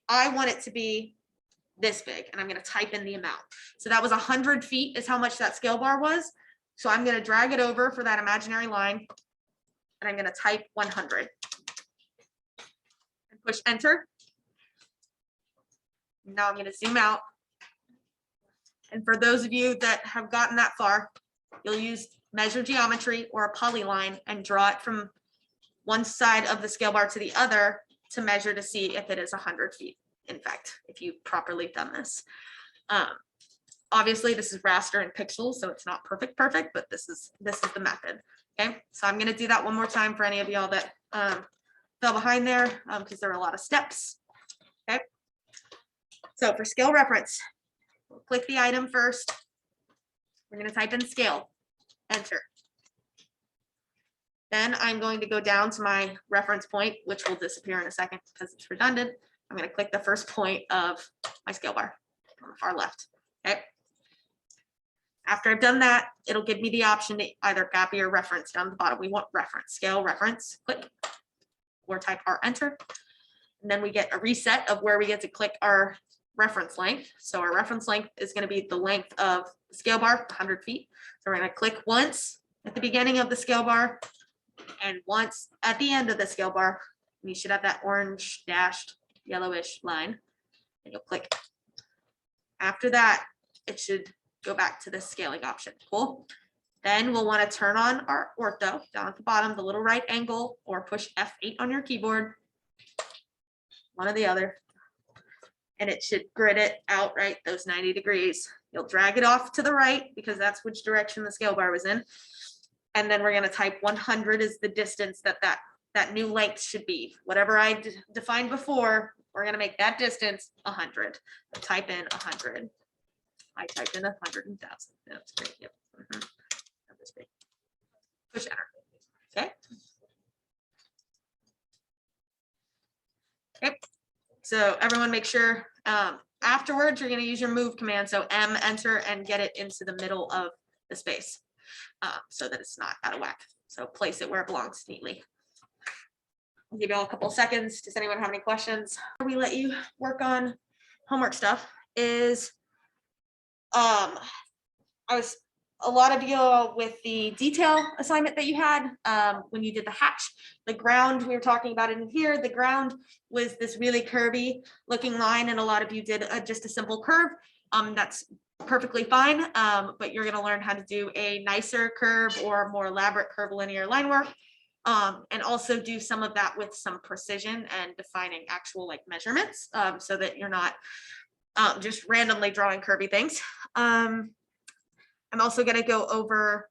I want it to be this big, and I'm going to type in the amount. So that was 100 feet is how much that scale bar was. So I'm going to drag it over for that imaginary line, and I'm going to type 100 and push enter. Now I'm going to zoom out. And for those of you that have gotten that far, you'll use measure geometry or a polyline and draw it from one side of the scale bar to the other to measure to see if it is 100 feet. In fact, if you've properly done this. Obviously, this is raster and pixels, so it's not perfect, but this is the method. Okay, so I'm gonna do that one more time for any of y'all that fell behind there, because there are a lot of steps. Okay, so for scale reference, we'll click the item first. We're gonna type in scale, enter. Then I'm going to go down to my reference point, which will disappear in a second because it's redundant. I'm gonna click the first point of my scale bar on the far left. Okay. After I've done that, it'll give me the option to either copy or reference down the bottom. We want reference, scale reference, click, or type our enter. And then we get a reset of where we get to click our reference length. So our reference length is going to be the length of the scale bar, 100 feet. So we're going to click once at the beginning of the scale bar and once at the end of the scale bar. And you should have that orange dashed yellowish line, and you'll click. After that, it should go back to the scaling option. Cool. Then we'll want to turn on our ortho down at the bottom, the little right angle, or push F8 on your keyboard, one or the other, and it should grid it out right those 90 degrees. You'll drag it off to the right because that's which direction the scale bar was in. And then we're going to type 100 is the distance that new length should be. Whatever I defined before, we're going to make that distance 100. So type in 100. I typed in 100,000. That's great. Yep. Push enter. Okay. Okay. So everyone make sure afterwards you're going to use your move command. So M, enter, and get it into the middle of the space so that it's not out of whack. So place it where it belongs neatly. I'll give you all a couple of seconds. Does anyone have any questions? We let you work on homework stuff is a lot of you with the detail assignment that you had when you did the hatch, the ground, we were talking about it in here, the ground was this really curvy looking line, and a lot of you did just a simple curve. That's perfectly fine, but you're going to learn how to do a nicer curve or more elaborate curvilinear line work, and also do some of that with some precision and defining actual like measurements, so that you're not just randomly drawing curvy things. I'm also going to go over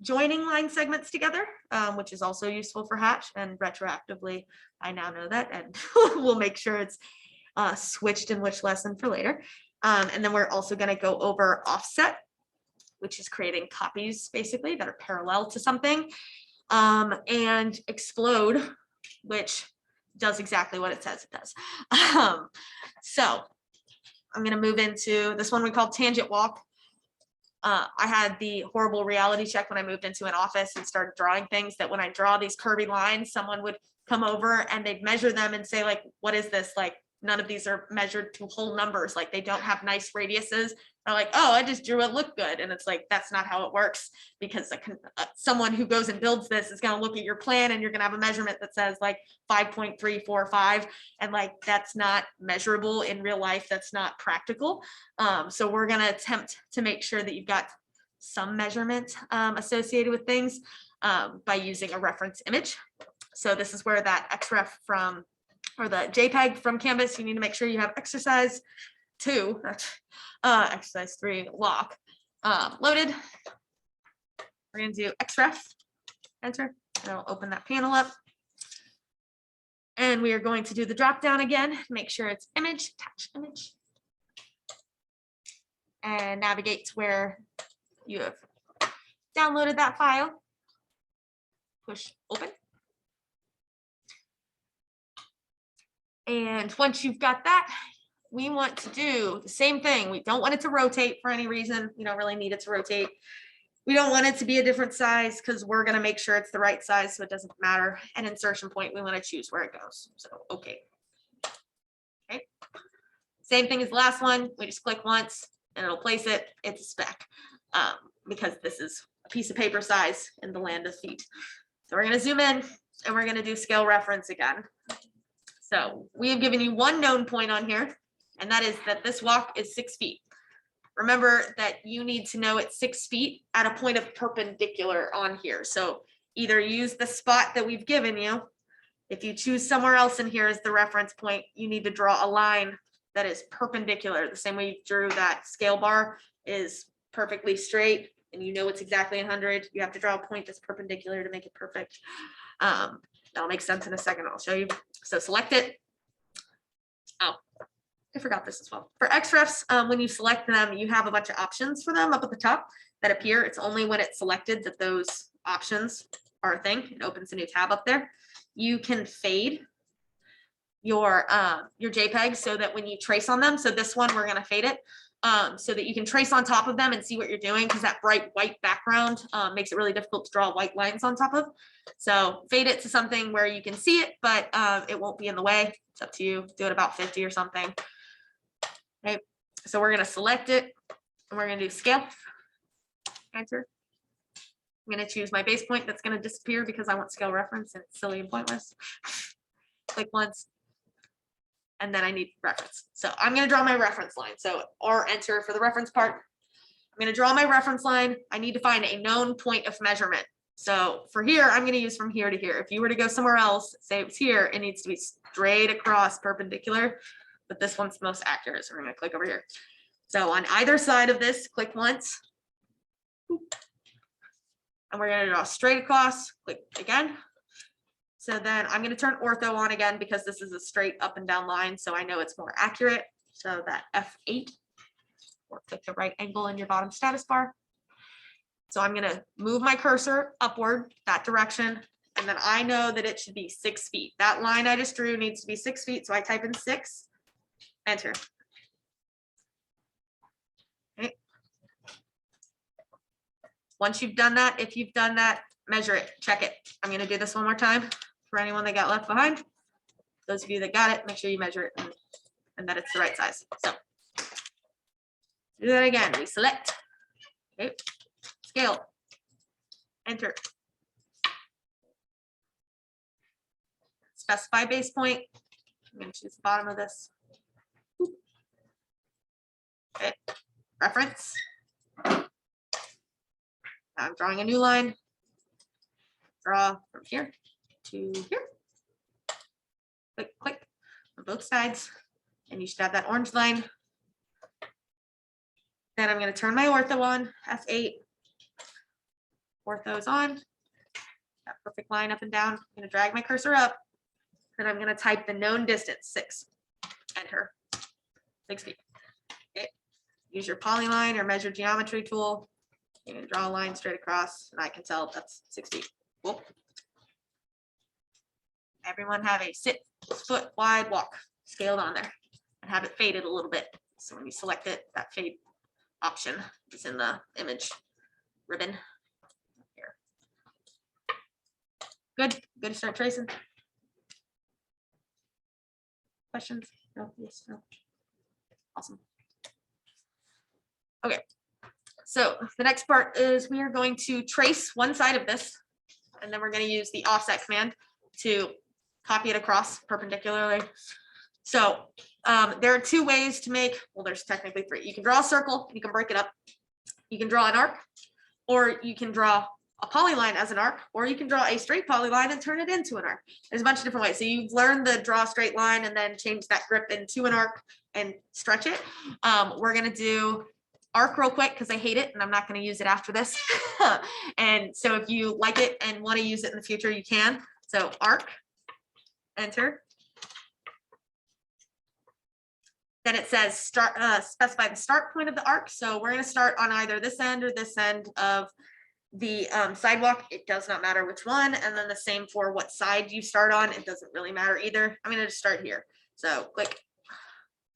joining line segments together, which is also useful for Hatch, and retroactively, I now know that, and we'll make sure it's switched in which lesson for later. And then we're also going to go over offset, which is creating copies basically that are parallel to something, and explode, which does exactly what it says it does. So I'm going to move into this one we call tangent walk. I had the horrible reality check when I moved into an office and started drawing things that when I draw these curvy lines, someone would come over and they'd measure them and say like, what is this? Like, none of these are measured to whole numbers. Like they don't have nice radiuses. They're like, oh, I just drew it look good. And it's like, that's not how it works, because someone who goes and builds this is going to look at your plan and you're going to have a measurement that says like 5.345. And like, that's not measurable in real life. That's not practical. So we're going to attempt to make sure that you've got some measurement associated with things by using a reference image. So this is where that XREF from, or the JPEG from Canvas, you need to make sure you have exercise 2, exercise 3 lock loaded. We're going to do XREF, enter, and I'll open that panel up. And we are going to do the drop down again, make sure it's image, attach image, and navigate to where you have downloaded that file. Push open. And once you've got that, we want to do the same thing. We don't want it to rotate for any reason. You don't really need it to rotate. We don't want it to be a different size because we're going to make sure it's the right size so it doesn't matter. And insertion point, we want to choose where it goes. So, okay. Okay. Same thing as the last one. We just click once and it'll place it. It's a spec because this is a piece of paper size in the land of feet. So we're going to zoom in and we're going to do scale reference again. So we have given you one known point on here, and that is that this walk is 6 feet. Remember that you need to know it's 6 feet at a point of perpendicular on here. So either use the spot that we've given you. If you choose somewhere else in here as the reference point, you need to draw a line that is perpendicular, the same way you drew that scale bar is perfectly straight and you know it's exactly 100. You have to draw a point that's perpendicular to make it perfect. That'll make sense in a second. I'll show you. So select it. Oh, I forgot this as well. For XREFs, when you select them, you have a bunch of options for them up at the top that appear. It's only when it's selected that those options are a thing. It opens a new tab up there. You can fade your JPEG so that when you trace on them, so this one, we're gonna fade it, so that you can trace on top of them and see what you're doing, because that bright white background makes it really difficult to draw white lines on top of. So fade it to something where you can see it, but it won't be in the way. It's up to you. Do it about 50 or something. Okay, so we're gonna select it and we're gonna do scale. Enter. I'm gonna choose my base point that's gonna disappear because I want scale reference and it's silly and pointless. Click once. And then I need reference. So I'm going to draw my reference line. So or enter for the reference part. I'm going to draw my reference line. I need to find a known point of measurement. So for here, I'm going to use from here to here. If you were to go somewhere else, say it was here, it needs to be straight across perpendicular, but this one's the most accurate. So we're going to click over here. So on either side of this, click once. And we're going to draw straight across, click again. So then I'm going to turn ortho on again because this is a straight up and down line. So I know it's more accurate. So that F8, or click the right angle in your bottom status bar. So I'm going to move my cursor upward that direction. And then I know that it should be 6 feet. That line I just drew needs to be 6 feet. So I type in 6, enter. Okay. Once you've done that, if you've done that, measure it, check it. I'm going to do this one more time. For anyone that got left behind, those of you that got it, make sure you measure it and that it's the right size. So do that again. We select, okay, scale, enter, specify base point. I'm going to choose the bottom of this. Okay, reference. Now I'm drawing a new line. Draw from here to here. Click, click on both sides, and you should have that orange line. Then I'm going to turn my ortho on, F8. Ortho's on. That perfect line up and down. I'm going to drag my cursor up, and I'm going to type the known distance, 6. Enter. 6 feet. Okay. Use your polyline or measure geometry tool. You can draw a line straight across, and I can tell that's 6 feet. Cool. Everyone have a 6 foot wide walk scaled on there and have it faded a little bit. So when you select it, that fade option is in the image ribbon here. Good, good to start tracing. Questions? No, yes, no. Awesome. Okay, so the next part is we are going to trace one side of this, and then we're going to use the offset command to copy it across perpendicularly. So there are 2 ways to make, well, there's technically 3. You can draw a circle, you can break it up. You can draw an arc, or you can draw a polyline as an arc, or you can draw a straight polyline and turn it into an arc. There's a bunch of different ways. So you've learned the draw a straight line and then change that grip into an arc and stretch it. We're going to do arc real quick because I hate it and I'm not going to use it after this. And so if you like it and want to use it in the future, you can. So arc. Enter. Then it says start, specify the start point of the arc. So we're going to start on either this end or this end of the sidewalk. It does not matter which one. And then the same for what side you start on. It doesn't really matter either. I'm going to just start here. So click.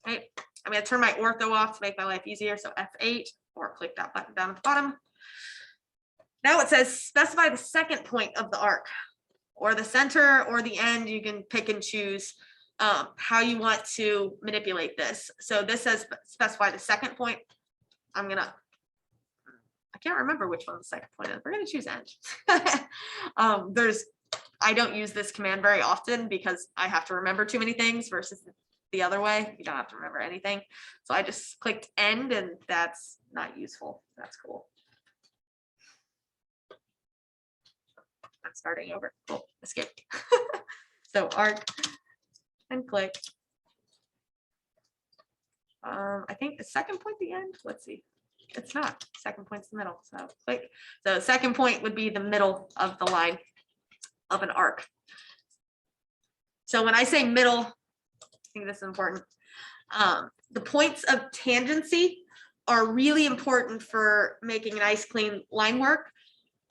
Okay. I'm going to turn my ortho off to make my life easier. So F8, or click that button down at the bottom. Now it says specify the second point of the arc, or the center or the end. You can pick and choose how you want to manipulate this. So this says specify the second point. I can't remember which one the second point is. We're going to choose end. I don't use this command very often because I have to remember too many things versus the other way. You don't have to remember anything. So I just clicked end, and that's not useful. That's cool. I'm starting over. Cool. Escape. So arc and click. I think the second point, the end, let's see. It's not, second point's the middle, so click. So second point would be the middle of the line of an arc. So when I say middle, I think this is important. The points of tangency are really important for making a nice clean line work.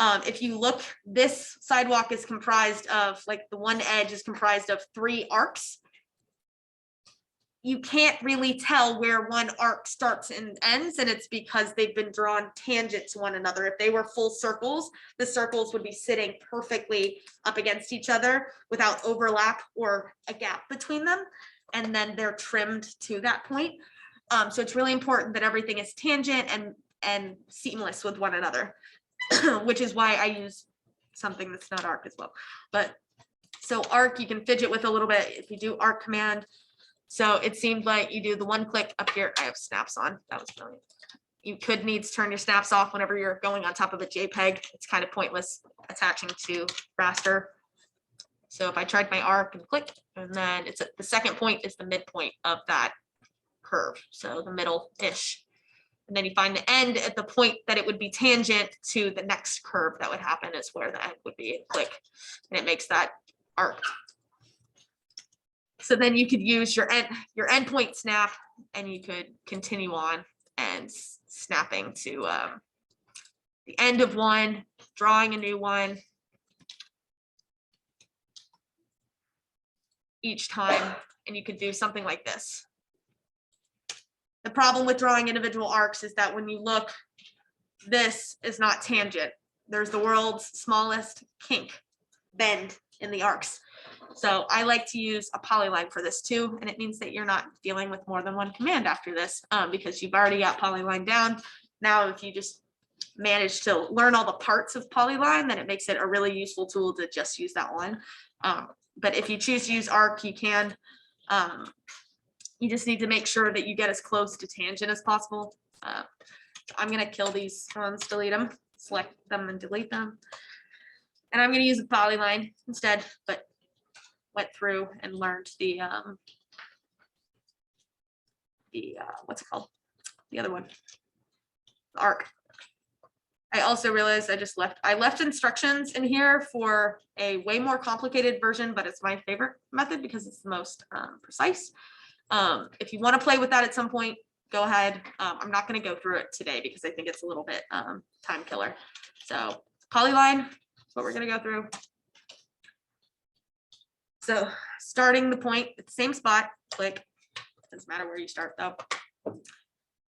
If you look, this sidewalk is comprised of, like, the one edge is comprised of 3 arcs. You can't really tell where one arc starts and ends, and it's because they've been drawn tangent to one another. If they were full circles, the circles would be sitting perfectly up against each other without overlap or a gap between them, and then they're trimmed to that point. So it's really important that everything is tangent and seamless with one another, which is why I use something that's not arc as well. But so arc, you can fidget with a little bit if you do arc command. So it seemed like you do the one click up here. I have snaps on. That was brilliant. You could need to turn your snaps off whenever you're going on top of a JPEG. It's kind of pointless attaching to raster. So if I tried my arc and click, and then it's the second point is the midpoint of that curve. So the middle-ish. And then you find the end at the point that it would be tangent to the next curve that would happen is where the end would be. Click, and it makes that arc. So then you could use your endpoint snap, and you could continue on and snapping to the end of one, drawing a new one each time, and you could do something like this. The problem with drawing individual arcs is that when you look, this is not tangent. There's the world's smallest kink, bend in the arcs. So I like to use a polyline for this too, and it means that you're not dealing with more than one command after this, because you've already got polyline down. Now, if you just manage to learn all the parts of polyline, then it makes it a really useful tool to just use that one. But if you choose to use arc, you can. You just need to make sure that you get as close to tangent as possible. I'm going to kill these ones, delete them, select them and delete them. And I'm going to use a polyline instead, but went through and learned the what's it called? The other one, the arc. I also realized I left instructions in here for a way more complicated version, but it's my favorite method because it's the most precise. If you want to play with that at some point, go ahead. I'm not going to go through it today because I think it's a little bit time killer. So polyline is what we're going to go through. So starting the point at the same spot, click. Doesn't matter where you start though.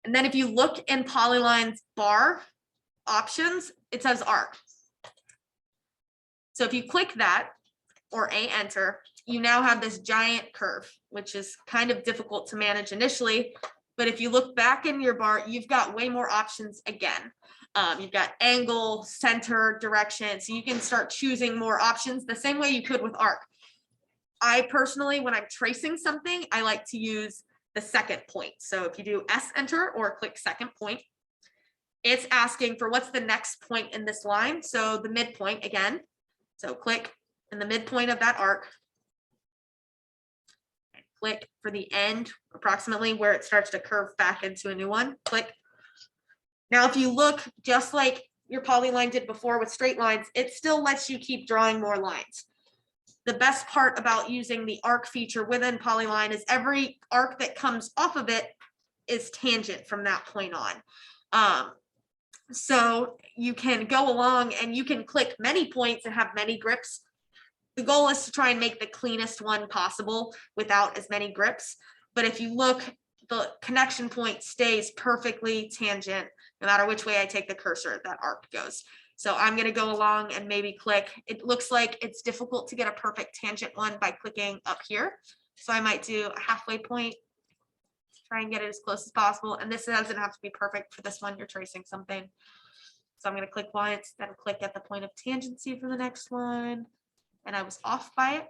And then if you look in Polyline's bar options, it says arc. So if you click that or enter, you now have this giant curve, which is kind of difficult to manage initially. But if you look back in your bar, you've got way more options again. You've got angle, center, direction. So you can start choosing more options the same way you could with arc. I personally, when I'm tracing something, I like to use the second point. So if you do enter or click second point, it's asking for what's the next point in this line. So the midpoint again. So click in the midpoint of that arc. And click for the end, approximately where it starts to curve back into a new one. Click. Now, if you look just like your polyline did before with straight lines, it still lets you keep drawing more lines. The best part about using the arc feature within Polyline is every arc that comes off of it is tangent from that point on. So you can go along and you can click many points and have many grips. The goal is to try and make the cleanest one possible without as many grips. But if you look, the connection point stays perfectly tangent, no matter which way I take the cursor, that arc goes. So I'm going to go along and maybe click. It looks like it's difficult to get a perfect tangent one by clicking up here. So I might do a halfway point, try and get it as close as possible. And this doesn't have to be perfect for this one. You're tracing something. So I'm going to click once, then click at the point of tangency for the next one. And I was off by it.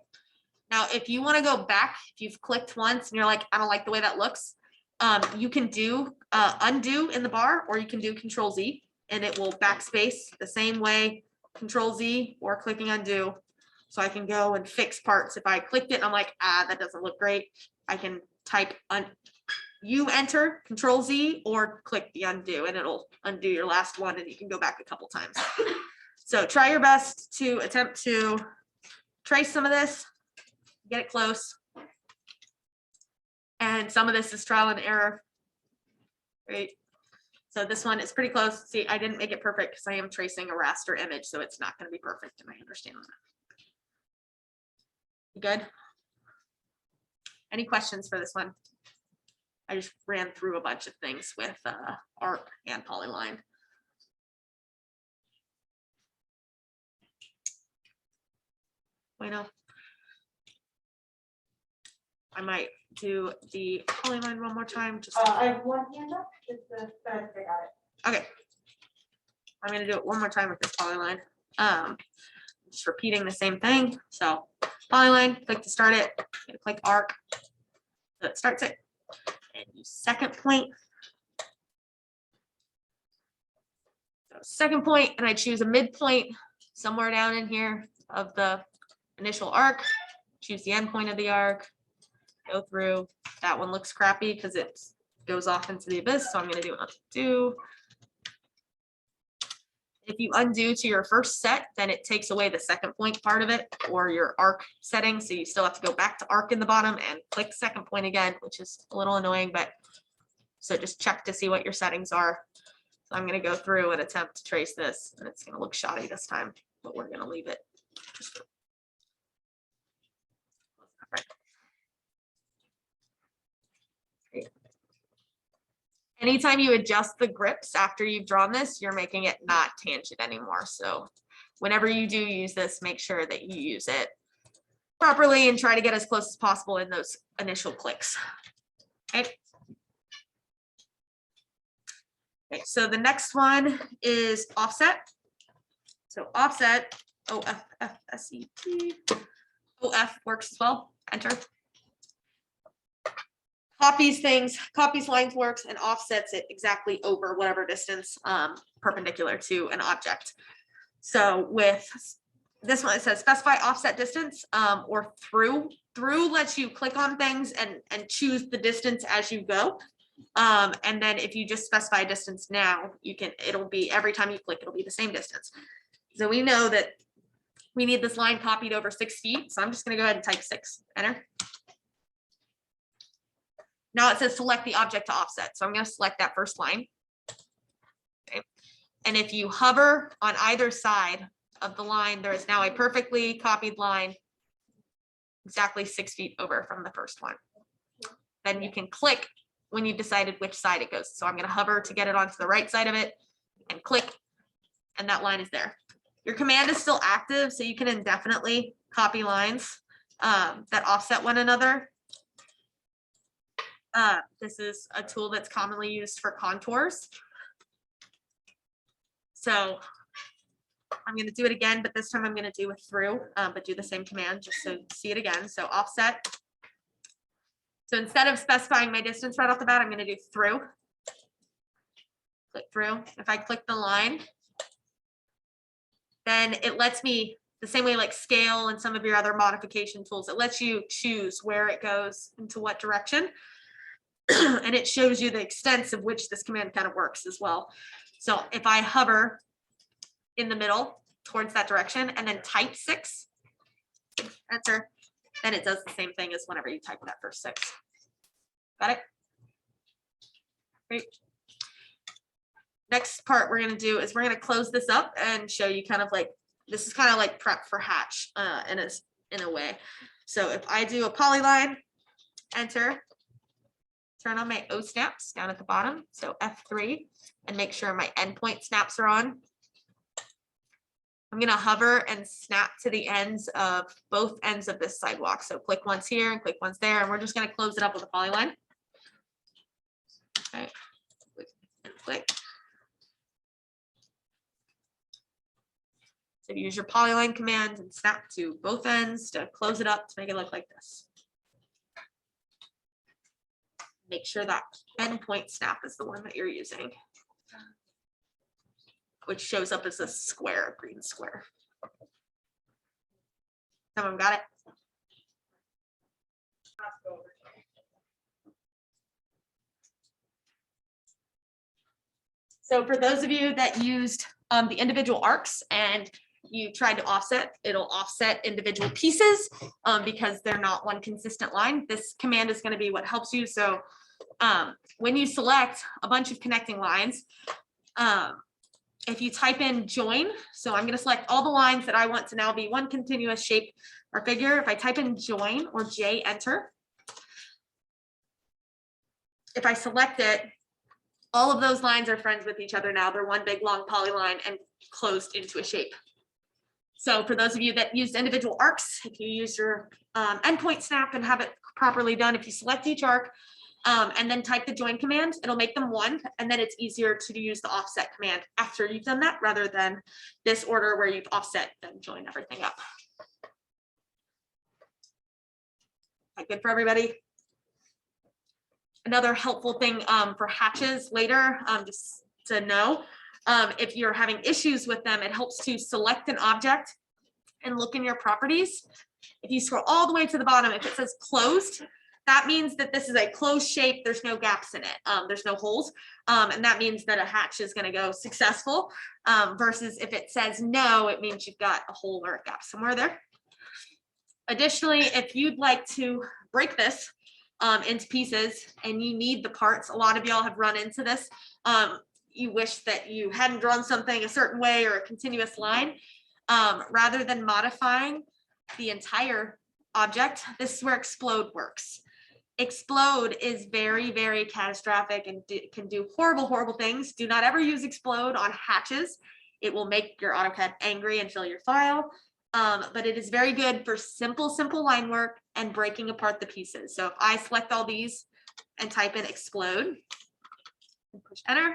Now, if you want to go back, if you've clicked once and you're like, I don't like the way that looks, you can do undo in the bar, or you can do Control Z. And it will backspace the same way, Control Z or clicking undo. So I can go and fix parts. If I clicked it and I'm like, that doesn't look great, I can type you enter Control Z or click the undo and it'll undo your last one and you can go back a couple times. So try your best to attempt to trace some of this, get it close. And some of this is trial and error. Right. So this one is pretty close. See, I didn't make it perfect because I am tracing a raster image, so it's not going to be perfect, and I understand that. You good? Any questions for this one? I just ran through a bunch of things with ARC and Polyline. Bueno. I might do the Polyline one more time. Just I have one hand up. I got it. okay. I'm gonna do it one more time with this Polyline. Just repeating the same thing. So Polyline, click to start it. Click ARC. So it starts it. And use second point. So second point, and I choose a midpoint somewhere down in here of the initial arc. Choose the end point of the arc. Go through. That one looks crappy because it goes off into the abyss. So I'm going to do undo. If you undo to your first set, then it takes away the second point part of it or your arc setting. So you still have to go back to arc in the bottom and click second point again, which is a little annoying, but so just check to see what your settings are. So I'm going to go through and attempt to trace this, and it's going to look shoddy this time, but we're going to leave it. Anytime you adjust the grips after you've drawn this, you're making it not tangent anymore. So whenever you do use this, make sure that you use it properly and try to get as close as possible in those initial clicks. Okay. Okay, so the next one is offset. So offset, O-F-F-S-E-T, O-F works as well, enter. Copies things, copies lines works and offsets it exactly over whatever distance perpendicular to an object. So with this one, it says specify offset distance or through. Through lets you click on things and choose the distance as you go. And then if you just specify a distance now, you can, it'll be every time you click, it'll be the same distance. So we know that we need this line copied over 6 feet. So I'm just going to go ahead and type 6, enter. Now it says select the object to offset. So I'm going to select that first line. Okay. And if you hover on either side of the line, there is now a perfectly copied line exactly 6 feet over from the first one. Then you can click when you've decided which side it goes. So I'm going to hover to get it onto the right side of it and click, and that line is there. Your command is still active, so you can indefinitely copy lines that offset one another. This is a tool that's commonly used for contours. So I'm going to do it again, but this time I'm going to do it through, but do the same command just so you see it again. So offset. So instead of specifying my distance right off the bat, I'm going to do through. Click through. If I click the line, then it lets me, the same way like scale and some of your other modification tools, it lets you choose where it goes into what direction. And it shows you the extents of which this command kind of works as well. So if I hover in the middle towards that direction and then type 6, enter, then it does the same thing as whenever you type that first 6. Got it? Great. Next part we're going to do is we're going to close this up and show you kind of like, this is kind of like prep for hatch in a way. So if I do a polyline, enter, turn on my O snaps down at the bottom, so F3, and make sure my endpoint snaps are on. I'm going to hover and snap to the ends of both ends of this sidewalk. So click once here and click once there, and we're just going to close it up with a polyline. Okay. Click. So use your polyline command and snap to both ends to close it up to make it look like this. Make sure that endpoint snap is the one that you're using, which shows up as a square, a green square. Someone got it? So for those of you that used the individual arcs and you tried to offset, it'll offset individual pieces because they're not one consistent line. This command is going to be what helps you. So when you select a bunch of connecting lines, if you type in join, so I'm going to select all the lines that I want to now be one continuous shape or figure. If I type in join or J, enter. If I select it, all of those lines are friends with each other now. They're one big long polyline and closed into a shape. So for those of you that used individual arcs, if you use your endpoint snap and have it properly done, if you select each arc and then type the join command, it'll make them one, and then it's easier to use the offset command after you've done that rather than this order where you've offset then join everything up. That good for everybody? Another helpful thing for hatches later, just to know, if you're having issues with them, it helps to select an object and look in your properties. If you scroll all the way to the bottom, if it says closed, that means that this is a closed shape. There's no gaps in it. There's no holes. And that means that a hatch is going to go successful versus if it says no, it means you've got a hole or a gap somewhere there. Additionally, if you'd like to break this into pieces and you need the parts, a lot of y'all have run into this. You wish that you hadn't drawn something a certain way or a continuous line. Rather than modifying the entire object, this is where explode works. Explode is very, very catastrophic and can do horrible, horrible things. Do not ever use explode on hatches. It will make your AutoCAD angry and fill your file. But it is very good for simple line work and breaking apart the pieces. So if I select all these and type in explode and push enter,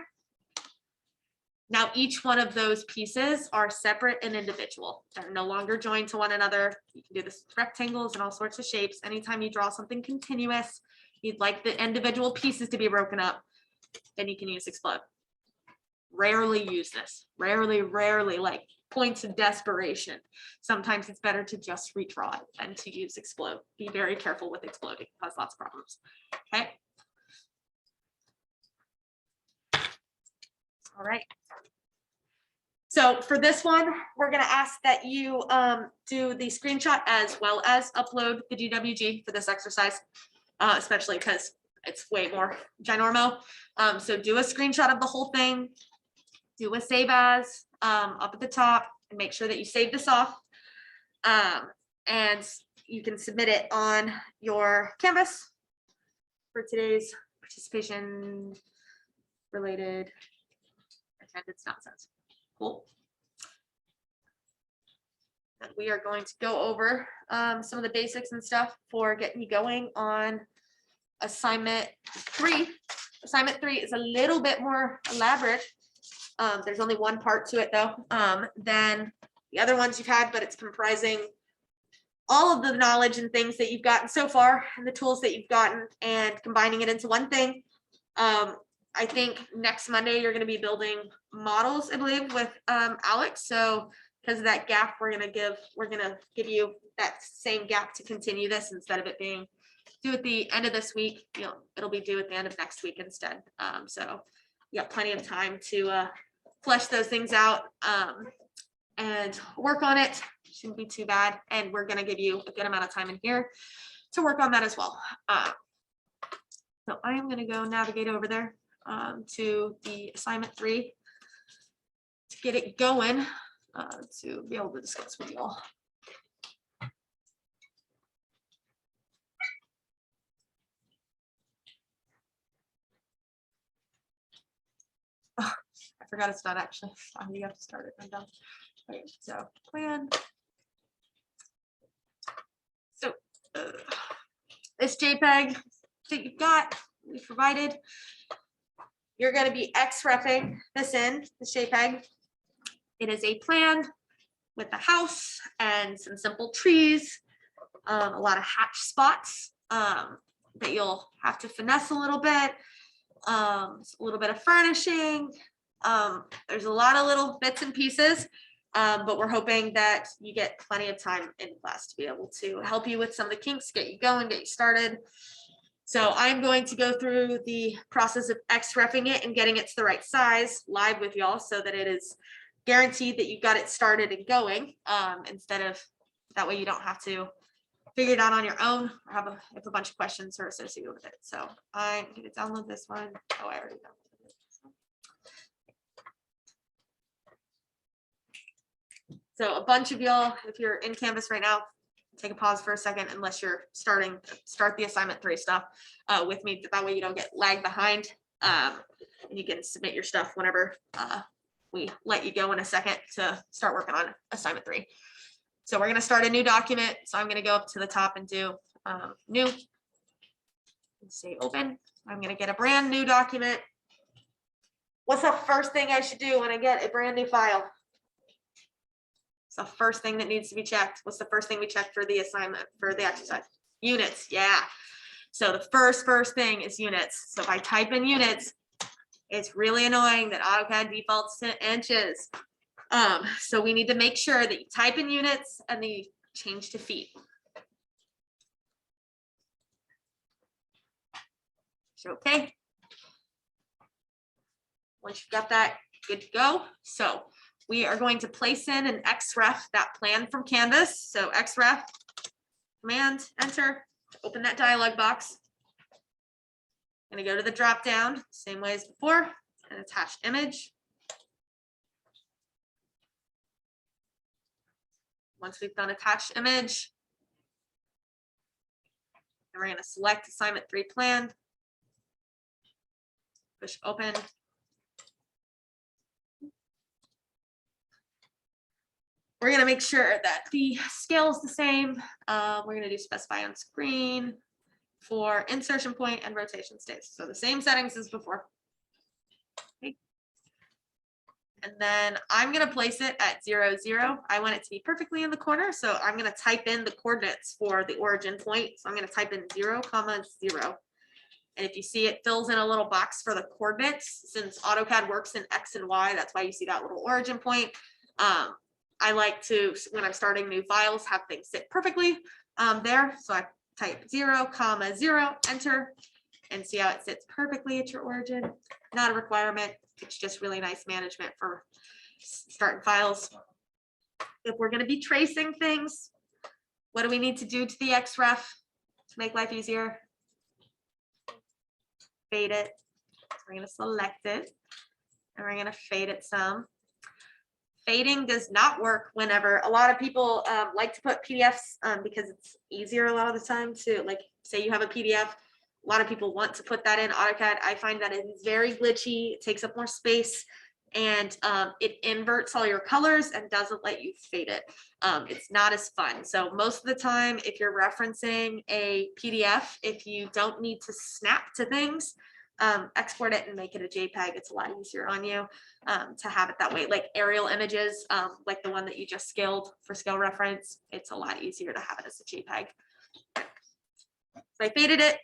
now each one of those pieces are separate and individual. They're no longer joined to one another. You can do this with rectangles and all sorts of shapes. Anytime you draw something continuous, you'd like the individual pieces to be broken up, then you can use explode. Rarely use this. Rarely, like points of desperation. Sometimes it's better to just redraw it than to use explode. Be very careful with exploding. It causes lots of problems. Okay. All right. So for this one, we're going to ask that you do the screenshot as well as upload the DWG for this exercise, especially because it's way more ginormo. So do a screenshot of the whole thing, do a save as up at the top, and make sure that you save this off. And you can submit it on your Canvas for today's participation related attendance nonsense. Cool. And we are going to go over some of the basics and stuff for getting you going on assignment 3. Assignment 3 is a little bit more elaborate. There's only one part to it though than the other ones you've had, but it's comprising all of the knowledge and things that you've gotten so far and the tools that you've gotten and combining it into one thing. I think next Monday you're going to be building models, I believe, with Alex. So because of that gap, we're going to give you that same gap to continue this instead of it being due at the end of this week. It'll be due at the end of next week instead. So you got plenty of time to flesh those things out and work on it. Shouldn't be too bad. And we're going to give you a good amount of time in here to work on that as well. So I am going to go navigate over there to the assignment 3 to get it going to be able to discuss with you all. Oh, I forgot it's not actually. You have to start it. I'm done. Okay, so plan. So this JPEG that you've got, we provided. You're going to be XREFing this in, this JPEG. It is a plan with a house and some simple trees, a lot of hatch spots that you'll have to finesse a little bit, a little bit of furnishing. There's a lot of little bits and pieces, but we're hoping that you get plenty of time in class to be able to help you with some of the kinks, get you going, get you started. So I'm going to go through the process of XREFing it and getting it to the right size live with y'all so that it is guaranteed that you got it started and going, instead of, that way you don't have to figure it out on your own or have if a bunch of questions are associated with it. So I'm going to download this one. Oh, I already downloaded it. So a bunch of y'all, if you're in Canvas right now, take a pause for a second unless you're start the assignment 3 stuff with me. That way you don't get lagged behind, and you can submit your stuff whenever we let you go in a second to start working on assignment 3. So we're going to start a new document. So I'm going to go up to the top and do new and say open. I'm going to get a brand new document. What's the first thing I should do when I get a brand new file? It's the first thing that needs to be checked. What's the first thing we check for the assignment, for the exercise? Units, yeah. So the first thing is units. So if I type in units, it's really annoying that AutoCAD defaults to inches. So we need to make sure that you type in units and then you change to feet. Okay. Once you've got that, good to go. So we are going to place in an XREF, that plan from Canvas. So XREF, command, enter, open that dialog box. I'm going to go to the drop down, same way as before, and attach image. Once we've done attached image, and we're going to select assignment 3 plan, push open. We're going to make sure that the scale is the same. We're going to do specify on screen for insertion point and rotation states. So the same settings as before. Okay. And then I'm going to place it at 0, 0. I want it to be perfectly in the corner. So I'm going to type in the coordinates for the origin point. So I'm going to type in 0, 0. And if you see, it fills in a little box for the coordinates. Since AutoCAD works in X and Y, that's why you see that little origin point. I like to, when I'm starting new files, have things sit perfectly there. So I type 0, 0, enter, and see how it sits perfectly at your origin. Not a requirement. It's just really nice management for starting files. If we're going to be tracing things, what do we need to do to the XREF to make life easier? Fade it. So we're going to select it, and we're going to fade it some. Fading does not work whenever a lot of people like to put PDFs because it's easier a lot of the time to, like, say you have a PDF. A lot of people want to put that in AutoCAD. I find that it is very glitchy. It takes up more space, and it inverts all your colors and doesn't let you fade it. It's not as fun. So most of the time, if you're referencing a PDF, if you don't need to snap to things, export it and make it a JPEG. It's a lot easier on you to have it that way. Like aerial images, like the one that you just scaled for scale reference, it's a lot easier to have it as a JPEG. So I faded it.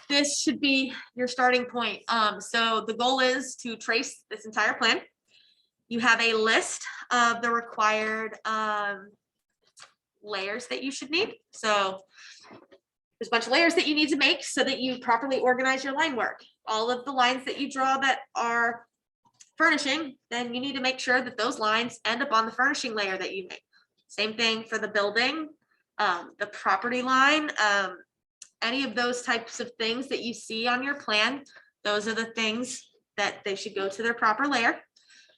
This should be your starting point. So the goal is to trace this entire plan. You have a list of the required layers that you should need. So there's a bunch of layers that you need to make so that you properly organize your line work. All of the lines that you draw that are furnishing, then you need to make sure that those lines end up on the furnishing layer that you make. Same thing for the building, the property line, any of those types of things that you see on your plan. Those are the things that they should go to their proper layer.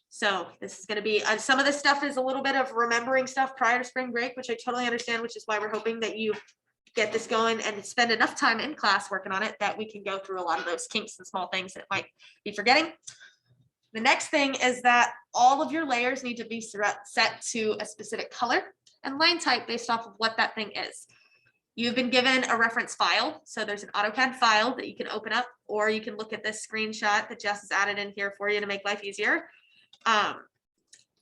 So this is going to be, some of this stuff is a little bit of remembering stuff prior to spring break, which I totally understand, which is why we're hoping that you get this going and spend enough time in class working on it that we can go through a lot of those kinks and small things that might be forgetting. The next thing is that all of your layers need to be set to a specific color and line type based off of what that thing is. You've been given a reference file. So there's an AutoCAD file that you can open up, or you can look at this screenshot that Jess has added in here for you to make life easier.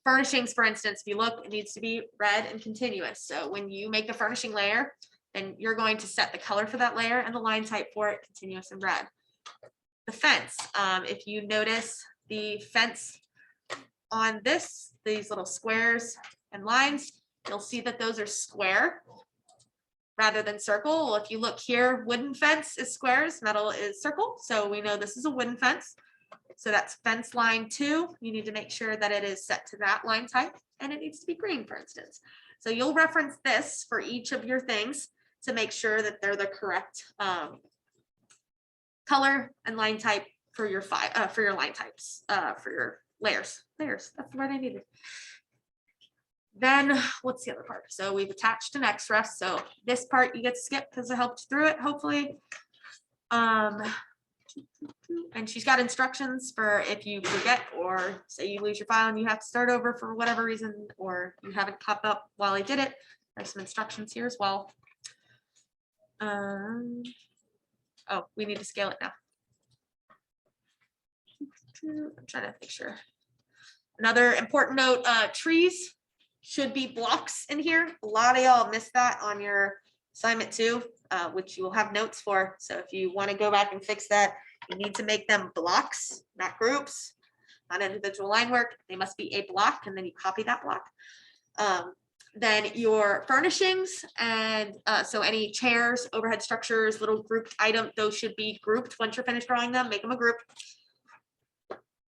Furnishings, for instance, if you look, it needs to be red and continuous. So when you make a furnishing layer, then you're going to set the color for that layer and the line type for it, continuous and red. The fence, if you notice the fence on this, these little squares and lines, you'll see that those are square. rather than circle. Well, if you look here, wooden fence is squares, metal is circle. So we know this is a wooden fence. So that's fence line 2. You need to make sure that it is set to that line type and it needs to be green, for instance. So you'll reference this for each of your things to make sure that they're the correct color and line type for your line types, for your layers. That's the word I needed. Then what's the other part? So we've attached an XREF. So this part you get to skip because I helped you through it, hopefully. And she's got instructions for if you forget or say you lose your file and you have to start over for whatever reason, or you haven't popped up while I did it. There's some instructions here as well. Oh, we need to scale it now. I'm trying to make sure. Another important note, trees should be blocks in here. A lot of y'all missed that on your assignment too, which you will have notes for. So if you want to go back and fix that, you need to make them blocks, not groups, not individual line work. They must be a block, and then you copy that block. Then your furnishings and so any chairs, overhead structures, little grouped item, those should be grouped once you're finished drawing them. Make them a group.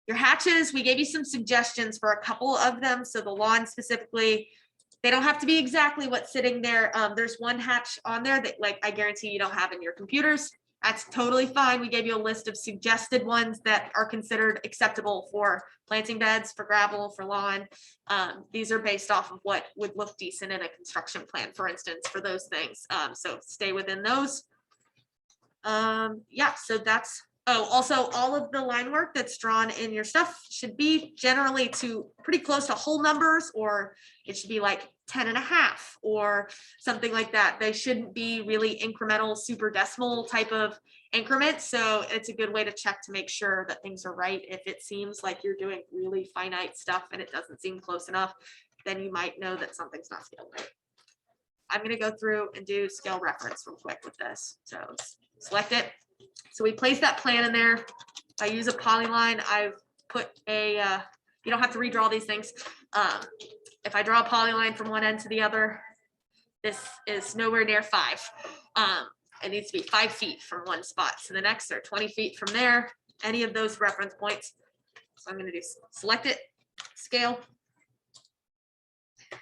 Your hatches, we gave you some suggestions for a couple of them. So the lawn specifically, they don't have to be exactly what's sitting there. There's one hatch on there that, like, I guarantee you don't have in your computers. That's totally fine. We gave you a list of suggested ones that are considered acceptable for planting beds, for gravel, for lawn. These are based off of what would look decent in a construction plan, for instance, for those things. So stay within those. Yeah, so that's, oh, also all of the line work that's drawn in your stuff should be generally to pretty close to whole numbers, or it should be like 10.5 or something like that. They shouldn't be really incremental, super decimal type of increments. So it's a good way to check to make sure that things are right. If it seems like you're doing really finite stuff and it doesn't seem close enough, then you might know that something's not scaled right. I'm going to go through and do scale reference real quick with this. So select it. So we place that plan in there. I use a polyline. I've put a, you don't have to redraw these things. If I draw a polyline from one end to the other, this is nowhere near 5. It needs to be 5 feet from one spot. So the next are 20 feet from there, any of those reference points. So I'm going to do select it, scale. I'm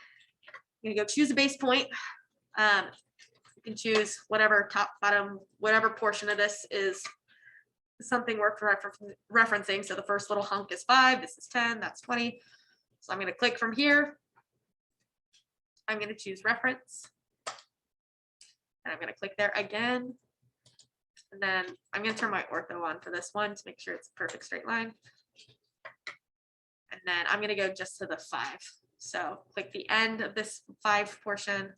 going to go choose a base point. You can choose whatever top, bottom, whatever portion of this is something worth referencing. So the first little hunk is 5, this is 10, that's 20. So I'm going to click from here. I'm going to choose reference. And I'm going to click there again. And then I'm going to turn my ortho on for this one to make sure it's a perfect straight line. And then I'm going to go just to the 5. So click the end of this 5 portion.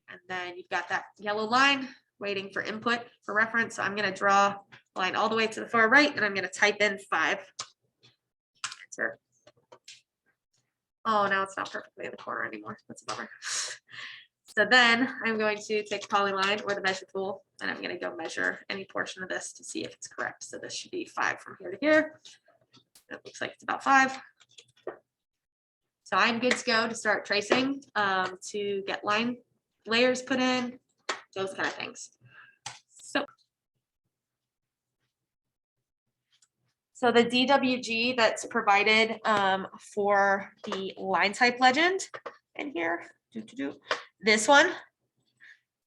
And then you've got that yellow line waiting for input for reference. So I'm going to draw a line all the way to the far right, and I'm going to type in 5. Enter. Oh, now it's not perfectly in the corner anymore. That's a bummer. So then I'm going to take the polyline or the measure tool, and I'm going to go measure any portion of this to see if it's correct. So this should be 5 from here to here. It looks like it's about 5. So I'm good to go to start tracing, to get line layers put in, those kind of things. So the DWG that's provided for the line type legend in here, this one,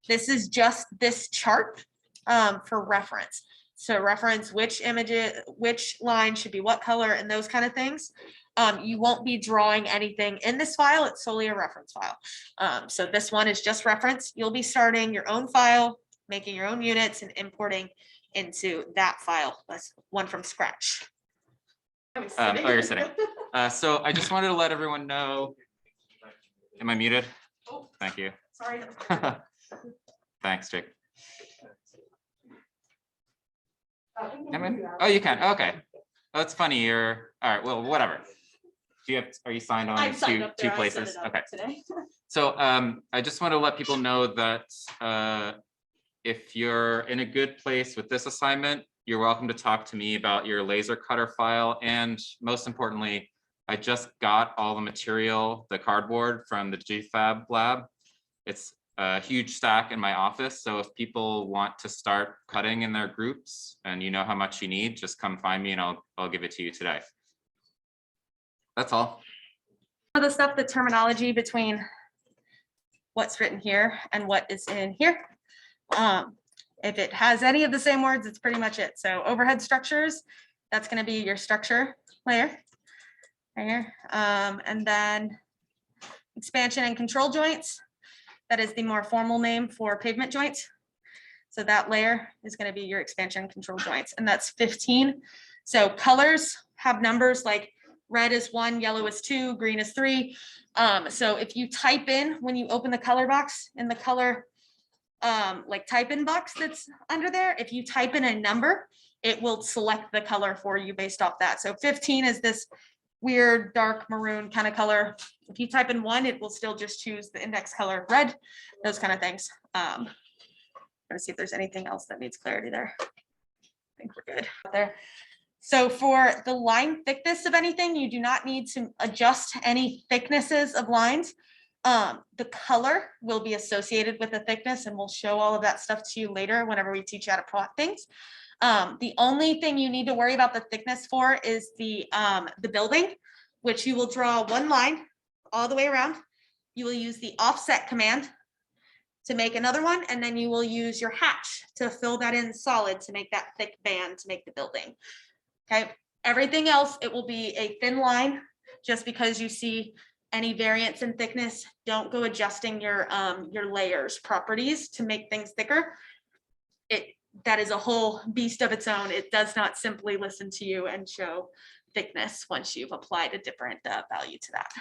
this is just this chart for reference. So reference which images, which line should be what color and those kind of things. You won't be drawing anything in this file. It's solely a reference file. So this one is just reference. You'll be starting your own file, making your own units and importing into that file. That's one from scratch. Oh, you're sitting. So I just wanted to let everyone know. Am I muted? Oh, thank you. Sorry. Thanks, Jake. Am I? Oh, you can. Okay. Oh, it's funny. You're all right. Well, whatever. Do you have? Are you signed on I'm signed two up there. I set places? it up Okay. today. So I just want to let people know that if you're in a good place with this assignment, you're welcome to talk to me about your laser cutter file. And most importantly, I just got all the material, the cardboard from the GFAB lab. It's a huge stack in my office. So if people want to start cutting in their groups and you know how much you need, just come find me and I'll give it to you today. That's all. The stuff, the terminology between what's written here and what is in here. If it has any of the same words, it's pretty much it. So overhead structures, that's going to be your structure layer. Right here. And then expansion and control joints. That is the more formal name for pavement joints. So that layer is going to be your expansion and control joints, and that's 15. So colors have numbers like red is 1, yellow is 2, green is 3. So if you type in, when you open the color box in the color, like type in box that's under there, if you type in a number, it will select the color for you based off that. So 15 is this weird dark maroon kind of color. If you type in 1, it will still just choose the index color red, those kind of things. I'm gonna see if there's anything else that needs clarity there. I think we're good there. So for the line thickness of anything, you do not need to adjust any thicknesses of lines. The color will be associated with the thickness, and we'll show all of that stuff to you later whenever we teach you how to plot things. The only thing you need to worry about the thickness for is the building, which you will draw one line all the way around. You will use the offset command to make another one, and then you will use your hatch to fill that in solid to make that thick band to make the building. Okay, everything else, it will be a thin line. Just because you see any variance in thickness, don't go adjusting your layers properties to make things thicker. That is a whole beast of its own. It does not simply listen to you and show thickness once you've applied a different value to that.